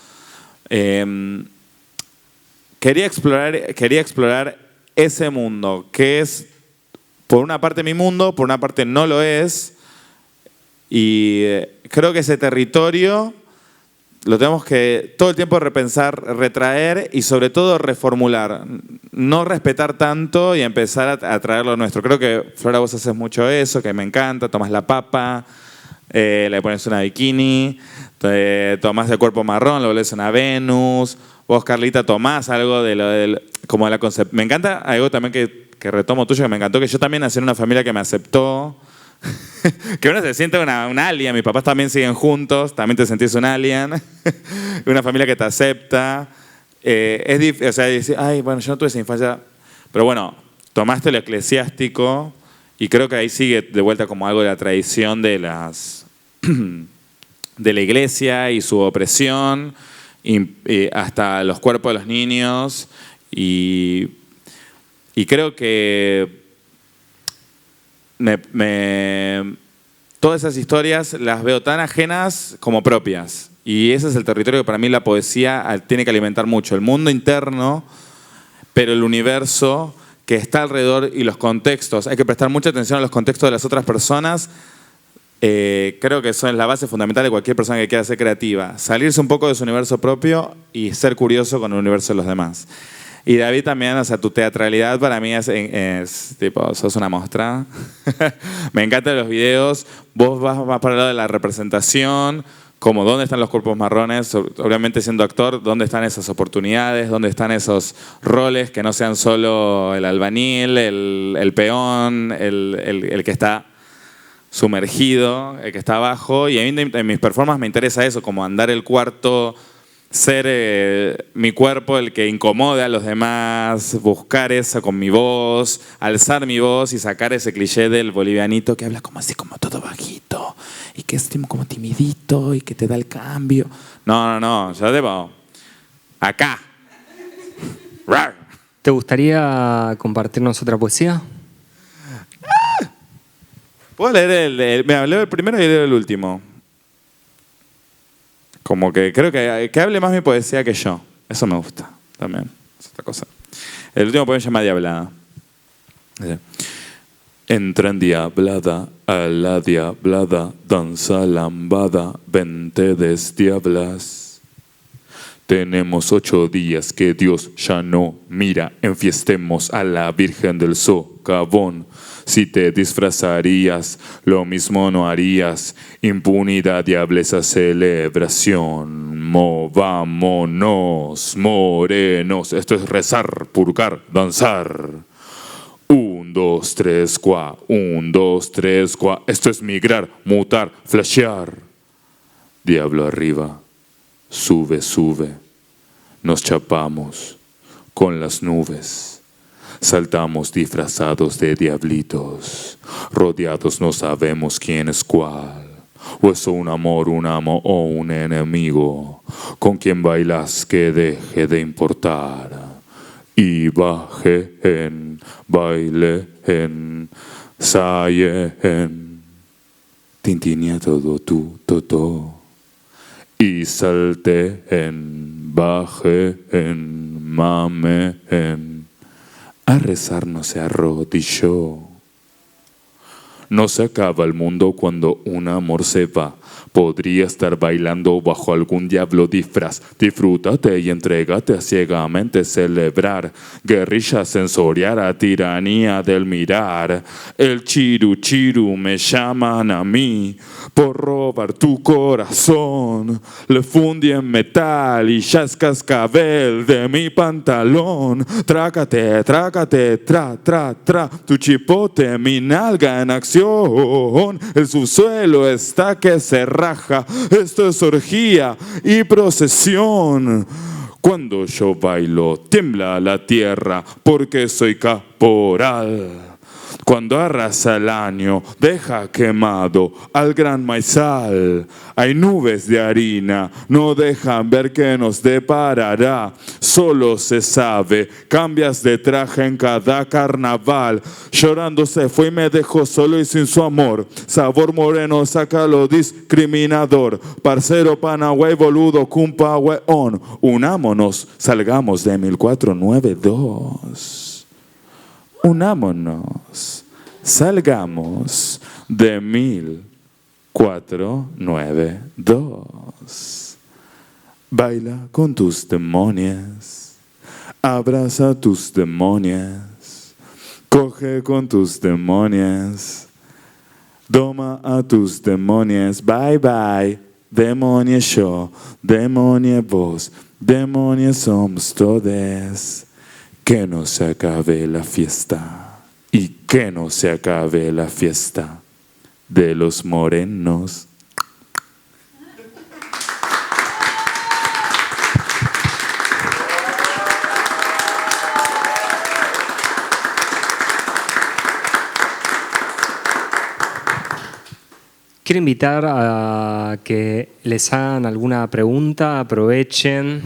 Speaker 5: Quería explorar ese mundo, que es por una parte mi mundo, por una parte no lo es. Y creo que ese territorio lo tenemos que todo el tiempo repensar, retraer y sobre todo reformular. No respetar tanto y empezar a traer lo nuestro. Creo que, Flora, vos haces mucho eso, que me encanta. Tomás la papa, le pones una bikini, tomás el cuerpo marrón, le volvés una Venus. Vos, Carlita, tomás algo como de la concepción. Me encanta algo también que retomo tuyo, que me encantó, que yo también nací en una familia que me aceptó. Que uno se siente un alien, mis papás también siguen juntos, también te sentís un alien. Una familia que te acepta. Es difícil, o sea, decir, ay, bueno, yo no tuve esa infancia. Pero bueno, tomaste lo eclesiástico y creo que ahí sigue de vuelta como algo de la tradición de la iglesia y su opresión, y hasta los cuerpos de los niños, y creo que todas esas historias las veo tan ajenas como propias, y ese es el territorio que para mí la poesía tiene que alimentar mucho, el mundo interno, pero el universo que está alrededor y los contextos. Hay que prestar mucha atención a los contextos de las otras personas. Creo que eso es la base fundamental de cualquier persona que quiera ser creativa. Salirse un poco de su universo propio y ser curioso con el universo de los demás. Y David también, o sea, tu teatralidad para mí es tipo, sos una mostra. Me encantan los videos. Vos vas para el lado de la representación, como dónde están los cuerpos marrones, obviamente siendo actor, dónde están esas oportunidades, dónde están esos roles que no sean solo el albañil, el peón, el que está sumergido, el que está abajo. Y a mí en mis performances me interesa eso, como andar el cuarto, ser mi cuerpo el que incomode a los demás, buscar eso con mi voz, alzar mi voz y sacar ese cliché del bolivianito que habla como así, como todo bajito, y que es como timidito y que te da el cambio. No, yo debo acá.
Speaker 1: ¿Te gustaría compartirnos otra poesía?
Speaker 5: ¿Puedo leer me leo el primero y leo el último? Como que creo que hable más mi poesía que yo. Eso me gusta también. Es otra cosa. El último poema se llama Diablada. Dice: entra en diablada, a la diablada, danza lambada, 20 desdiablas. Tenemos 8 días que Dios ya no mira, enfiestemos a la Virgen del Socavón. Si te disfrazarías, lo mismo no harías. Impunidad, diableza, celebración. Movámonos, morenos. Esto es rezar, purgar, danzar. 1, 2, 3, cuá. 1, 2, 3, cuá. Esto es migrar, mutar, flashear. Diablo arriba, sube, sube. Nos chapamos con las nubes. Saltamos disfrazados de diablitos, rodeados no sabemos quién es cuál. O es un amor, un amo o un enemigo, con quien bailas que deje de importar. Y baje en, baile en, saye en, tintinea todo tu, todo. Y salte en, baje en, mame en. A rezar no se arrodilló. No se acaba el mundo cuando un amor se va. Podría estar bailando bajo algún diablo disfraz. Disfrútate y entrégate a ciegamente celebrar. Guerrilla sensorial a tiranía del mirar. El chiru chiru me llaman a mí por robar tu corazón. Le fundí en metal y ya es cascabel de mi pantalón. Trácate, trácate, tra, tra, tra. Tu chipote, mi nalga en acción. El subsuelo está que se raja. Esto es orgía y procesión. Cuando yo bailo tiembla la tierra porque soy caporal. Cuando arrasa el año deja quemado al gran maizal. Hay nubes de harina, no dejan ver qué nos deparará. Solo se sabe, cambias de traje en cada carnaval. Llorando se fue y me dejó solo y sin su amor. Sabor moreno, saca lo discriminador. Parcero, Panagüey, boludo, cumpa, weón. Unámonos, salgamos de 1492. Unámonos, salgamos de 1492. Baila con tus demonios, abraza tus demonios, coge con tus demonios, doma a tus demonios. Bye bye, demonio yo, demonio vos, demonio somos todos. Que no se acabe la fiesta y que no se acabe la fiesta de los morenos.
Speaker 1: quiero invitar a que les hagan alguna pregunta, aprovechen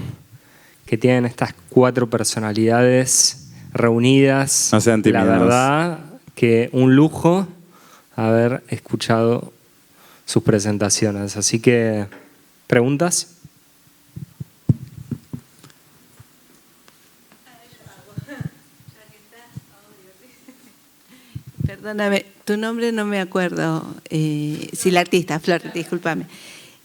Speaker 1: que tienen estas 4 personalidades reunidas.
Speaker 5: No sean tímidos.
Speaker 1: La verdad que un lujo haber escuchado sus presentaciones. Así que, ¿preguntas?
Speaker 6: Perdóname, tu nombre no me acuerdo. Sí, la artista, Flor, discúlpame.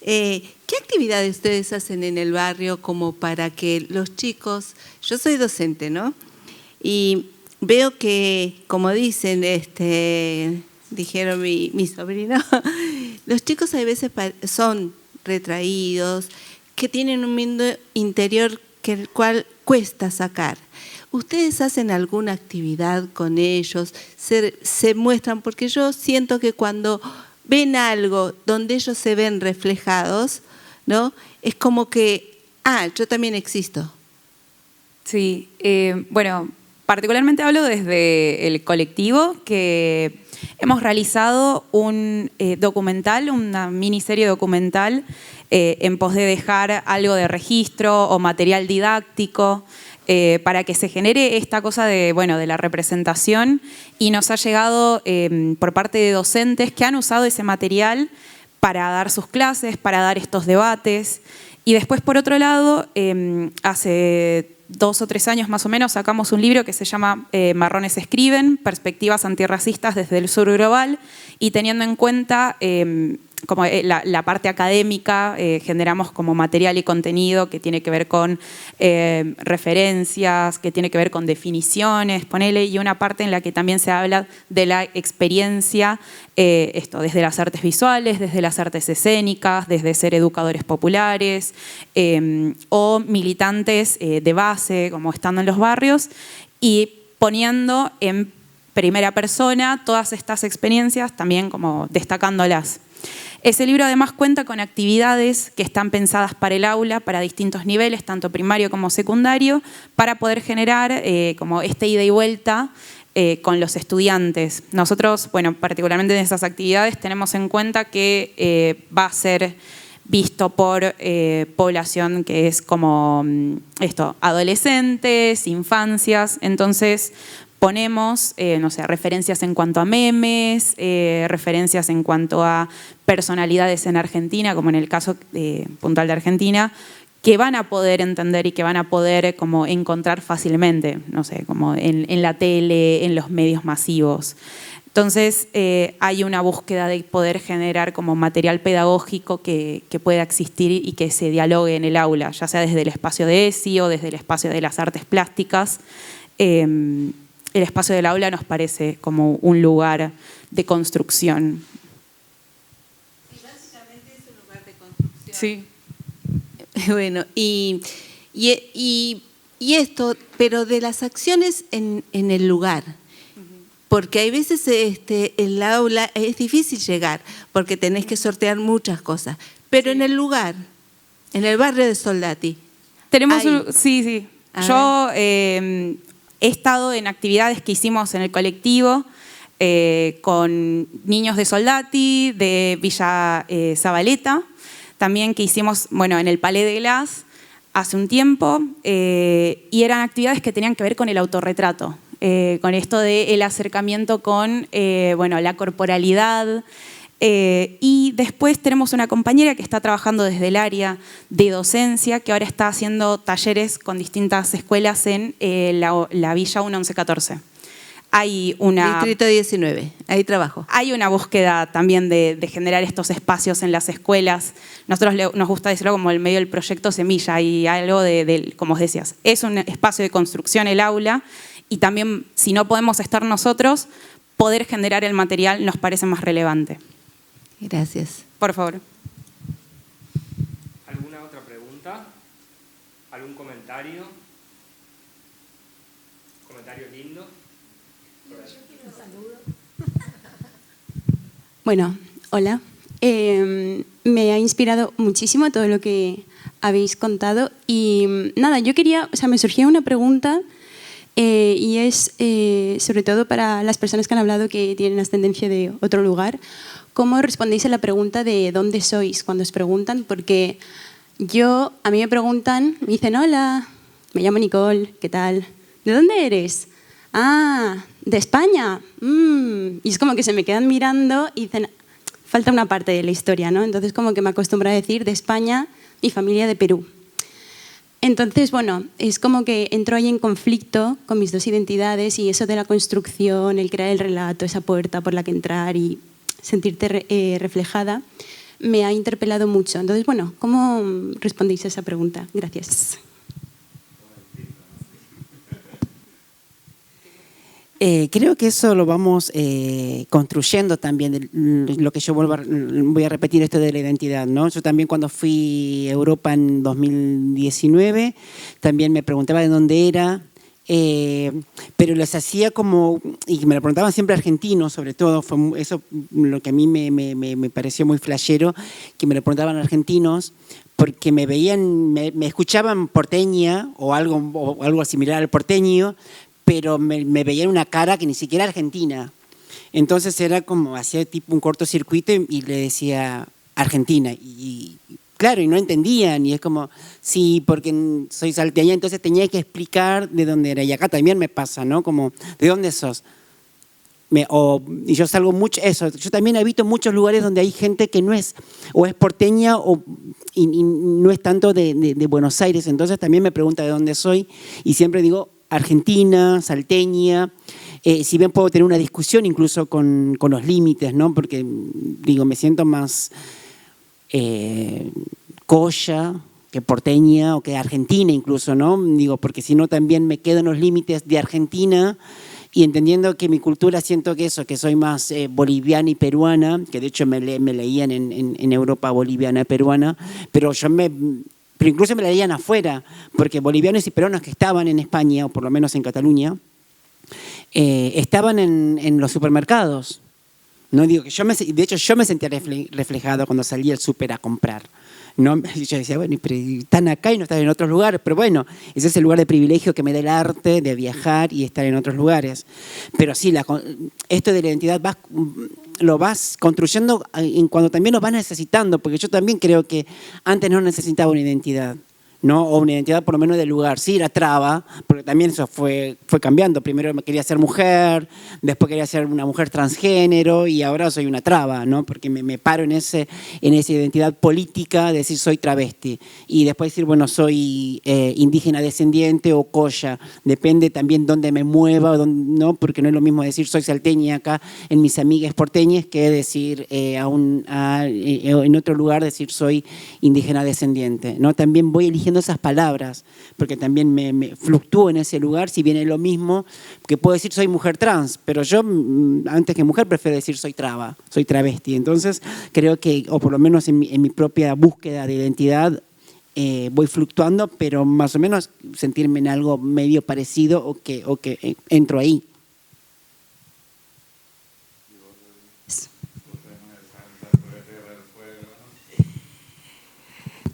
Speaker 6: ¿Qué actividades ustedes hacen en el barrio como para que los chicos... Yo soy docente, ¿no? Y veo que, como dicen, dijeron mi sobrino, los chicos a veces son retraídos, que tienen un mundo interior que el cual cuesta sacar. ¿Ustedes hacen alguna actividad con ellos? ¿Se muestran? Porque yo siento que cuando ven algo donde ellos se ven reflejados, ¿no? Es como que, yo también existo.
Speaker 2: Sí, bueno, particularmente hablo desde el colectivo, que hemos realizado un documental, una miniserie documental en pos de dejar algo de registro o material didáctico para que se genere esta cosa de la representación, y nos ha llegado por parte de docentes que han usado ese material para dar sus clases, para dar estos debates. Y después, por otro lado, hace 2 o 3 años más o menos sacamos un libro que se llama Marrones escriben, perspectivas antirracistas desde el sur global, y teniendo en cuenta como la parte académica, generamos como material y contenido que tiene que ver con referencias, que tiene que ver con definiciones, ponele, y una parte en la que también se habla de la experiencia, desde las artes visuales, desde las artes escénicas, desde ser educadores populares o militantes de base, como estando en los barrios, y poniendo en primera persona todas estas experiencias, también como destacándolas. Ese libro además cuenta con actividades que están pensadas para el aula, para distintos niveles, tanto primario como secundario, para poder generar como ida y vuelta con los estudiantes. Nosotros, particularmente en esas actividades, tenemos en cuenta que va a ser visto por población que es como adolescentes, infancias. Entonces ponemos, referencias en cuanto a memes, referencias en cuanto a personalidades en Argentina, como en el caso puntual de Argentina, que van a poder entender y que van a poder como encontrar fácilmente, como en la tele, en los medios masivos. Entonces hay una búsqueda de poder generar como material pedagógico que pueda existir y que se dialogue en el aula, ya sea desde el espacio de ESI o desde el espacio de las artes plásticas. El espacio del aula nos parece como un lugar de construcción.
Speaker 6: Sí, básicamente es un lugar de construcción.
Speaker 2: Sí.
Speaker 6: Bueno, y esto, pero de las acciones en el lugar. Porque hay veces el aula es difícil llegar, porque tenés que sortear muchas cosas. Pero en el lugar, en el barrio de Soldati.
Speaker 2: Tenemos sí. Yo he estado en actividades que hicimos en el colectivo con niños de Soldati, de Villa Zabaleta, también que hicimos en el Palais de Glace hace un tiempo, y eran actividades que tenían que ver con el autorretrato. Con esto del acercamiento con la corporalidad. Y después tenemos una compañera que está trabajando desde el área de docencia, que ahora está haciendo talleres con distintas escuelas en la Villa 1114. Hay
Speaker 6: Distrito 19, ahí trabajo.
Speaker 2: Hay una búsqueda también de generar estos espacios en las escuelas. Nosotros nos gusta decirlo como el medio del proyecto Semilla, y algo como os decías, es un espacio de construcción el aula. Y también, si no podemos estar nosotros, poder generar el material nos parece más relevante.
Speaker 6: Gracias.
Speaker 2: Por favor.
Speaker 1: ¿Alguna otra pregunta? ¿Algún comentario? ¿Comentario lindo?
Speaker 7: Bueno, hola. Me ha inspirado muchísimo todo lo que habéis contado. Y nada, yo me surgía una pregunta. Y es sobre todo para las personas que han hablado que tienen ascendencia de otro lugar, cómo respondéis a la pregunta de dónde sois cuando os preguntan, porque a mí me preguntan, me dicen, hola, me llamo Nicole, ¿qué tal? ¿De dónde eres? Ah, ¿de España? Y es como que se me quedan mirando y dicen, falta una parte de la historia, ¿no? Entonces como que me acostumbro a decir de España, mi familia de Perú. Entonces, bueno, es como que entro ahí en conflicto con mis dos identidades y eso de la construcción, el crear el relato, esa puerta por la que entrar y sentirte reflejada, me ha interpelado mucho. Entonces, bueno, ¿cómo respondéis a esa pregunta? Gracias.
Speaker 3: Creo que eso lo vamos construyendo también, lo que yo voy a repetir esto de la identidad, ¿no? Yo también cuando fui a Europa en 2019, también me preguntaba de dónde era, pero les hacía como, y me lo preguntaban siempre argentinos, sobre todo, fue eso lo que a mí me pareció muy flashero, que me lo preguntaban argentinos, porque me veían, me escuchaban porteña o algo similar al porteño, pero me veían una cara que ni siquiera argentina. Entonces era como, hacía tipo un cortocircuito y le decía Argentina. Y claro, y no entendían. Y es como, sí, porque soy salteña, entonces tenía que explicar de dónde era. Y acá también me pasa, ¿no? Como, ¿de dónde sos? Y yo salgo mucho, eso, yo también habito en muchos lugares donde hay gente que no es, o es porteña, y no es tanto de Buenos Aires. Entonces también me pregunta de dónde soy. Y siempre digo, Argentina, salteña, si bien puedo tener una discusión incluso con los límites, ¿no? Porque digo, me siento más colla que porteña o que argentina incluso, ¿no? Digo, porque si no también me quedo en los límites de Argentina y entendiendo que mi cultura siento que eso, que soy más boliviana y peruana, que de hecho me leían en Europa boliviana y peruana, pero pero incluso me la leían afuera, porque bolivianos y peruanos que estaban en España, o por lo menos en Cataluña, estaban en los supermercados. No digo que de hecho yo me sentía reflejado cuando salía al súper a comprar. No, yo decía, bueno, pero están acá y no están en otros lugares, pero bueno, ese es el lugar de privilegio que me da el arte de viajar y estar en otros lugares. Pero sí, esto de la identidad lo vas construyendo cuando también lo vas necesitando, porque yo también creo que antes no necesitaba una identidad, ¿no? O una identidad por lo menos del lugar. Sí, la traba, porque también eso fue cambiando. Primero me quería ser mujer, después quería ser una mujer transgénero y ahora soy una traba, ¿no? Porque me paro en esa identidad política de decir soy travesti y después decir, bueno, soy indígena descendiente o colla. Depende también dónde me mueva, ¿no? Porque no es lo mismo decir soy salteña acá en mis amigas porteñas que decir en otro lugar decir soy indígena descendiente, ¿no? También voy eligiendo esas palabras, porque también me fluctúo en ese lugar, si bien es lo mismo que puedo decir soy mujer trans, pero yo antes que mujer prefiero decir soy traba, soy travesti. Entonces creo que, o por lo menos en mi propia búsqueda de identidad, voy fluctuando, pero más o menos sentirme en algo medio parecido o que entro ahí.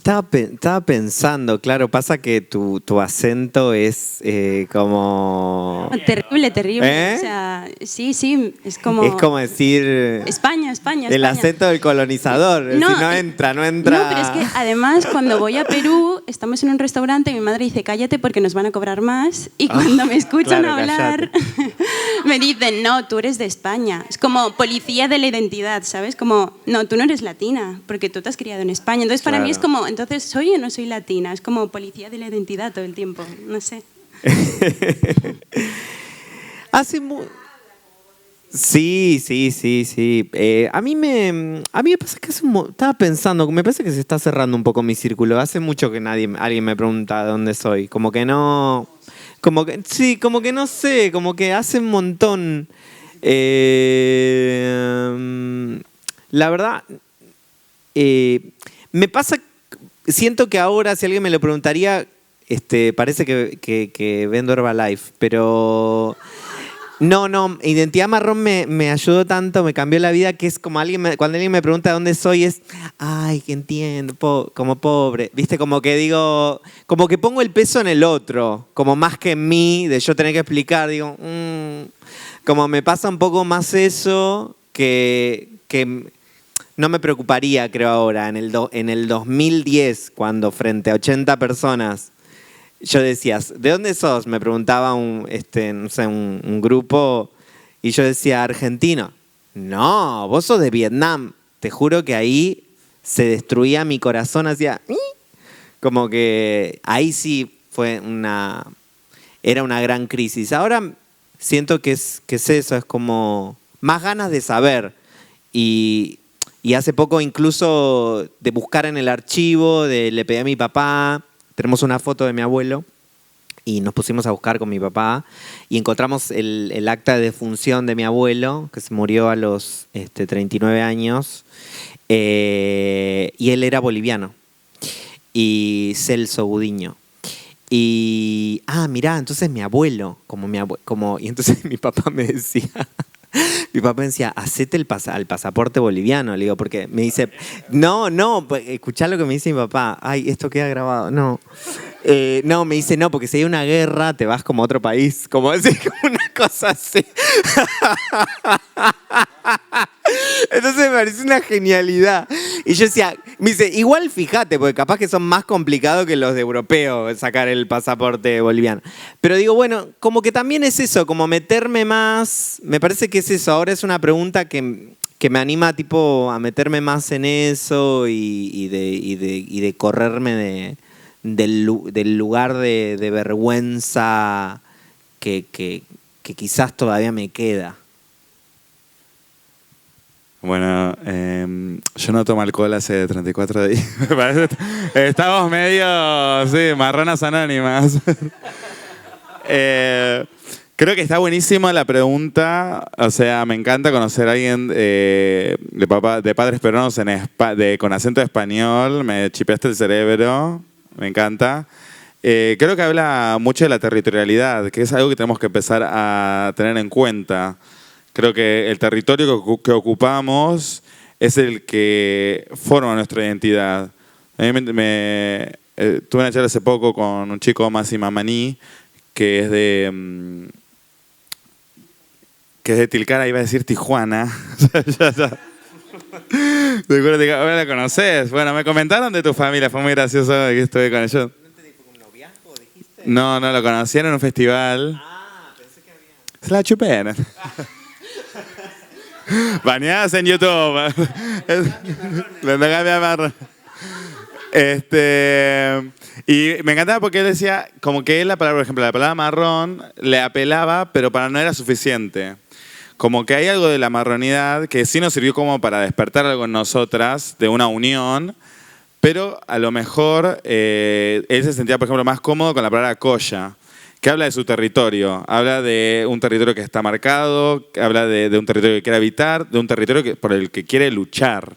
Speaker 4: Estaba pensando, claro, pasa que tu acento es como...
Speaker 7: Terrible, terrible.
Speaker 4: ¿Eh?
Speaker 7: O sea, sí, es como...
Speaker 4: Es como decir...
Speaker 7: España.
Speaker 4: El acento del colonizador.
Speaker 7: No,
Speaker 4: si no entra.
Speaker 7: No, pero es que además cuando voy a Perú, estamos en un restaurante y mi madre dice, cállate porque nos van a cobrar más. Y cuando me escuchan
Speaker 4: claro,
Speaker 7: hablar, me dicen, no, tú eres de España. Es como policía de la identidad, ¿sabes? Como, no, tú no eres latina porque tú te has criado en España. Entonces para mí es como, entonces, ¿soy o no soy latina? Es como policía de la identidad todo el tiempo, no sé.
Speaker 4: Sí. A mí me pasa que estaba pensando, me parece que se está cerrando un poco mi círculo. Hace mucho que alguien me pregunta de dónde soy. Como que no sé, como que hace un montón. La verdad, me pasa, siento que ahora si alguien me lo preguntaría, parece que vendo Herbalife, pero no, Identidad Marrón me ayudó tanto, me cambió la vida, que es como cuando alguien me pregunta dónde soy es, ay, que entiendo, como pobre, viste, como que digo, como que pongo el peso en el otro, como más que en mí, de yo tener que explicar, digo, como me pasa un poco más eso que no me preocuparía, creo ahora. En el 2010, cuando frente a 80 personas, yo decía, ¿de dónde sos? Me preguntaba un grupo y yo decía, argentino. No, vos sos de Vietnam. Te juro que ahí se destruía mi corazón, hacía... Como que ahí sí era una gran crisis. Ahora siento que es eso, es como más ganas de saber. Y hace poco incluso de buscar en el archivo, le pedí a mi papá, tenemos una foto de mi abuelo, y nos pusimos a buscar con mi papá y encontramos el acta de defunción de mi abuelo, que se murió a los 39 años, y él era boliviano, y Celso Gudiño. Y, mirá, entonces mi abuelo, y entonces mi papá me decía... Mi papá me decía, hacete el pasaporte boliviano. Le digo, porque me dice, no, escuchá lo que me dice mi papá. Ay, esto queda grabado. No. No, me dice, no, porque si hay una guerra te vas como a otro país. Como decir, como una cosa así. Entonces me parece una genialidad. Y yo decía, me dice, igual fíjate, porque capaz que son más complicados que los de europeos sacar el pasaporte boliviano. Pero digo, bueno, como que también es eso, como meterme más, me parece que es eso. Ahora es una pregunta que me anima tipo a meterme más en eso y de correrme del lugar de vergüenza que quizás todavía me queda.
Speaker 5: Bueno, yo no tomo alcohol hace 34 días. Estamos medio, sí, marronas anónimas. Creo que está buenísima la pregunta. O sea, me encanta conocer a alguien de padres peruanos con acento español. Me chipeaste el cerebro. Me encanta. Creo que habla mucho de la territorialidad, que es algo que tenemos que empezar a tener en cuenta. Creo que el territorio que ocupamos es el que forma nuestra identidad. A mí tuve una charla hace poco con un chico, Masi Mamani, que es de Tilcara, iba a decir Tijuana. Seguro que ahora la conoces. Bueno, me comentaron de tu familia, fue muy gracioso que estuve con ellos. ¿No te dijo un noviazgo, dijiste? No, lo conocieron en un festival. Pensé que había... Se la chupé. Bañadas en YouTube. Y me encantaba porque él decía, como que él, por ejemplo, la palabra marrón le apelaba, pero para no era suficiente. Como que hay algo de la marronidad que sí nos sirvió como para despertar algo en nosotras, de una unión, pero a lo mejor él se sentía, por ejemplo, más cómodo con la palabra colla, que habla de su territorio, habla de un territorio que está marcado, habla de un territorio que quiere habitar, de un territorio por el que quiere luchar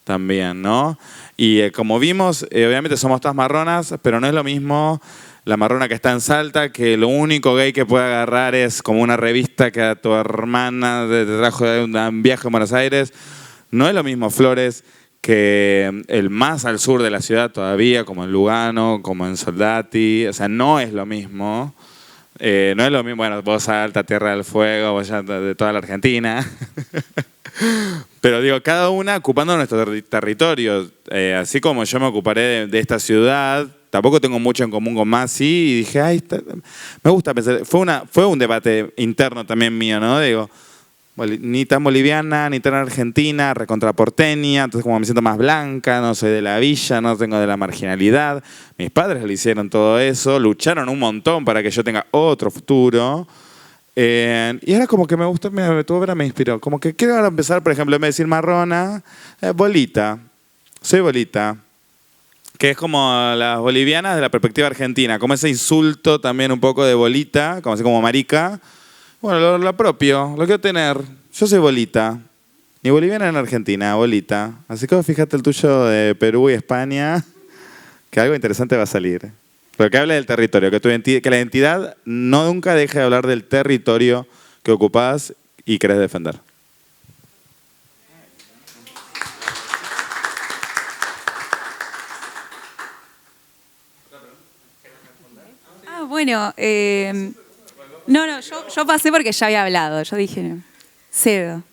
Speaker 5: también, ¿no? Y como vimos, obviamente somos todas marronas, pero no es lo mismo la marrona que está en Salta, que lo único gay que puede agarrar es como una revista que a tu hermana te trajo de un viaje en Buenos Aires. No es lo mismo Flores que el más al sur de la ciudad todavía, como en Lugano, como en Soldati. O sea, no es lo mismo. No es lo mismo, bueno, vos Salta, Tierra del Fuego, vos ya de toda la Argentina. Pero digo, cada una ocupando nuestro territorio. Así como yo me ocuparé de esta ciudad, tampoco tengo mucho en común con Masi. Y dije, me gusta pensar. Fue un debate interno también mío, ¿no? Digo, ni tan boliviana, ni tan argentina, recontraporteña. Entonces como me siento más blanca, no soy de la villa, no tengo de la marginalidad. Mis padres le hicieron todo eso, lucharon un montón para que yo tenga otro futuro. Y ahora como que me gustó, tu obra me inspiró. Como que quiero ahora empezar, por ejemplo, en vez de decir marrona, bolita. Soy bolita. Que es como las bolivianas de la perspectiva argentina. Como ese insulto también un poco de bolita, como así como marica. Bueno, lo propio, lo quiero tener. Yo soy bolita. Ni boliviana en Argentina, bolita. Así que fíjate el tuyo de Perú y España, que algo interesante va a salir. Pero que hable del territorio, que la identidad nunca deje de hablar del territorio que ocupás y querés defender.
Speaker 2: Bueno, yo pasé porque ya había hablado. Yo dije, cedo.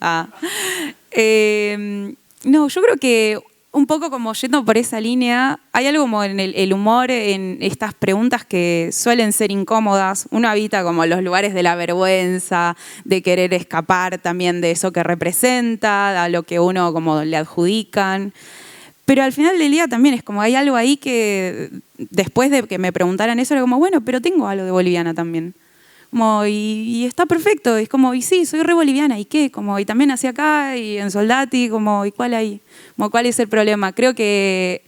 Speaker 2: No, yo creo que un poco como yendo por esa línea, hay algo como en el humor, en estas preguntas que suelen ser incómodas. Uno habita como los lugares de la vergüenza, de querer escapar también de eso que representa, a lo que uno como le adjudican. Pero al final del día también es como hay algo ahí que después de que me preguntaran eso era como, bueno, pero tengo algo de boliviana también. Como, y está perfecto, es como, y sí, soy re boliviana, ¿y qué? Como, y también nací acá, y en Soldati, como, ¿y cuál hay? Como, ¿cuál es el problema? Creo que,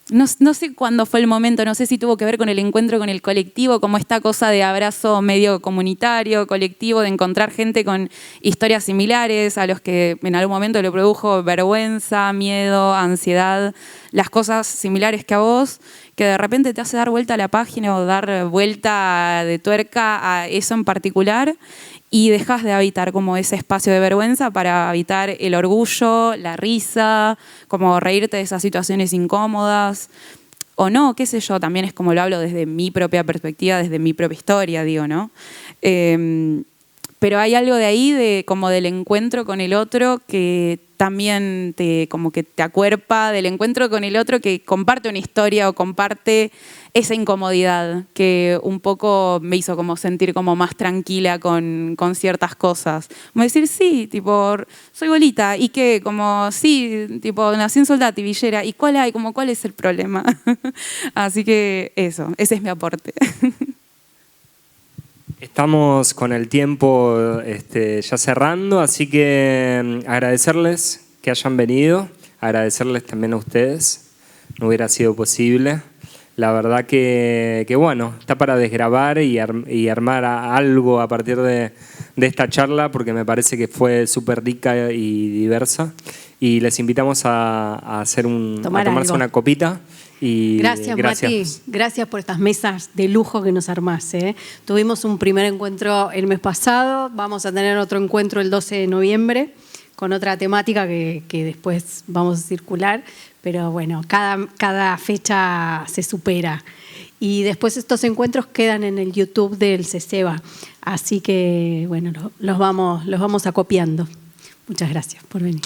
Speaker 2: no sé cuándo fue el momento, no sé si tuvo que ver con el encuentro con el colectivo, como esta cosa de abrazo medio comunitario, colectivo, de encontrar gente con historias similares, a los que en algún momento le produjo vergüenza, miedo, ansiedad, las cosas similares que a vos, que de repente te hace dar vuelta a la página o dar vuelta de tuerca a eso en particular y dejas de habitar como ese espacio de vergüenza para habitar el orgullo, la risa, como reírte de esas situaciones incómodas o no, qué sé yo, también es como lo hablo desde mi propia perspectiva, desde mi propia historia, digo, ¿no? Pero hay algo de ahí, como del encuentro con el otro que también como que te acuerpa, del encuentro con el otro que comparte una historia o comparte esa incomodidad que un poco me hizo como sentir como más tranquila con ciertas cosas. Como decir, sí, tipo, soy bolita, ¿y qué? Como, sí, tipo, nací en Soldati, Villera, ¿y cuál hay? Como, ¿cuál es el problema? Así que eso, ese es mi aporte.
Speaker 1: Estamos con el tiempo ya cerrando, así que agradecerles que hayan venido, agradecerles también a ustedes, no hubiera sido posible. La verdad que bueno, está para desgrabar y armar algo a partir de esta charla porque me parece que fue súper rica y diversa. Y les invitamos a tomarse una copita. Y
Speaker 8: gracias, Mati. Gracias por estas mesas de lujo que nos armás. Tuvimos un primer encuentro el mes pasado, vamos a tener otro encuentro el 12 de noviembre con otra temática que después vamos a circular, pero bueno, cada fecha se supera. Y después estos encuentros quedan en el YouTube del CESEBA, así que bueno, los vamos acopiando. Muchas gracias por venir.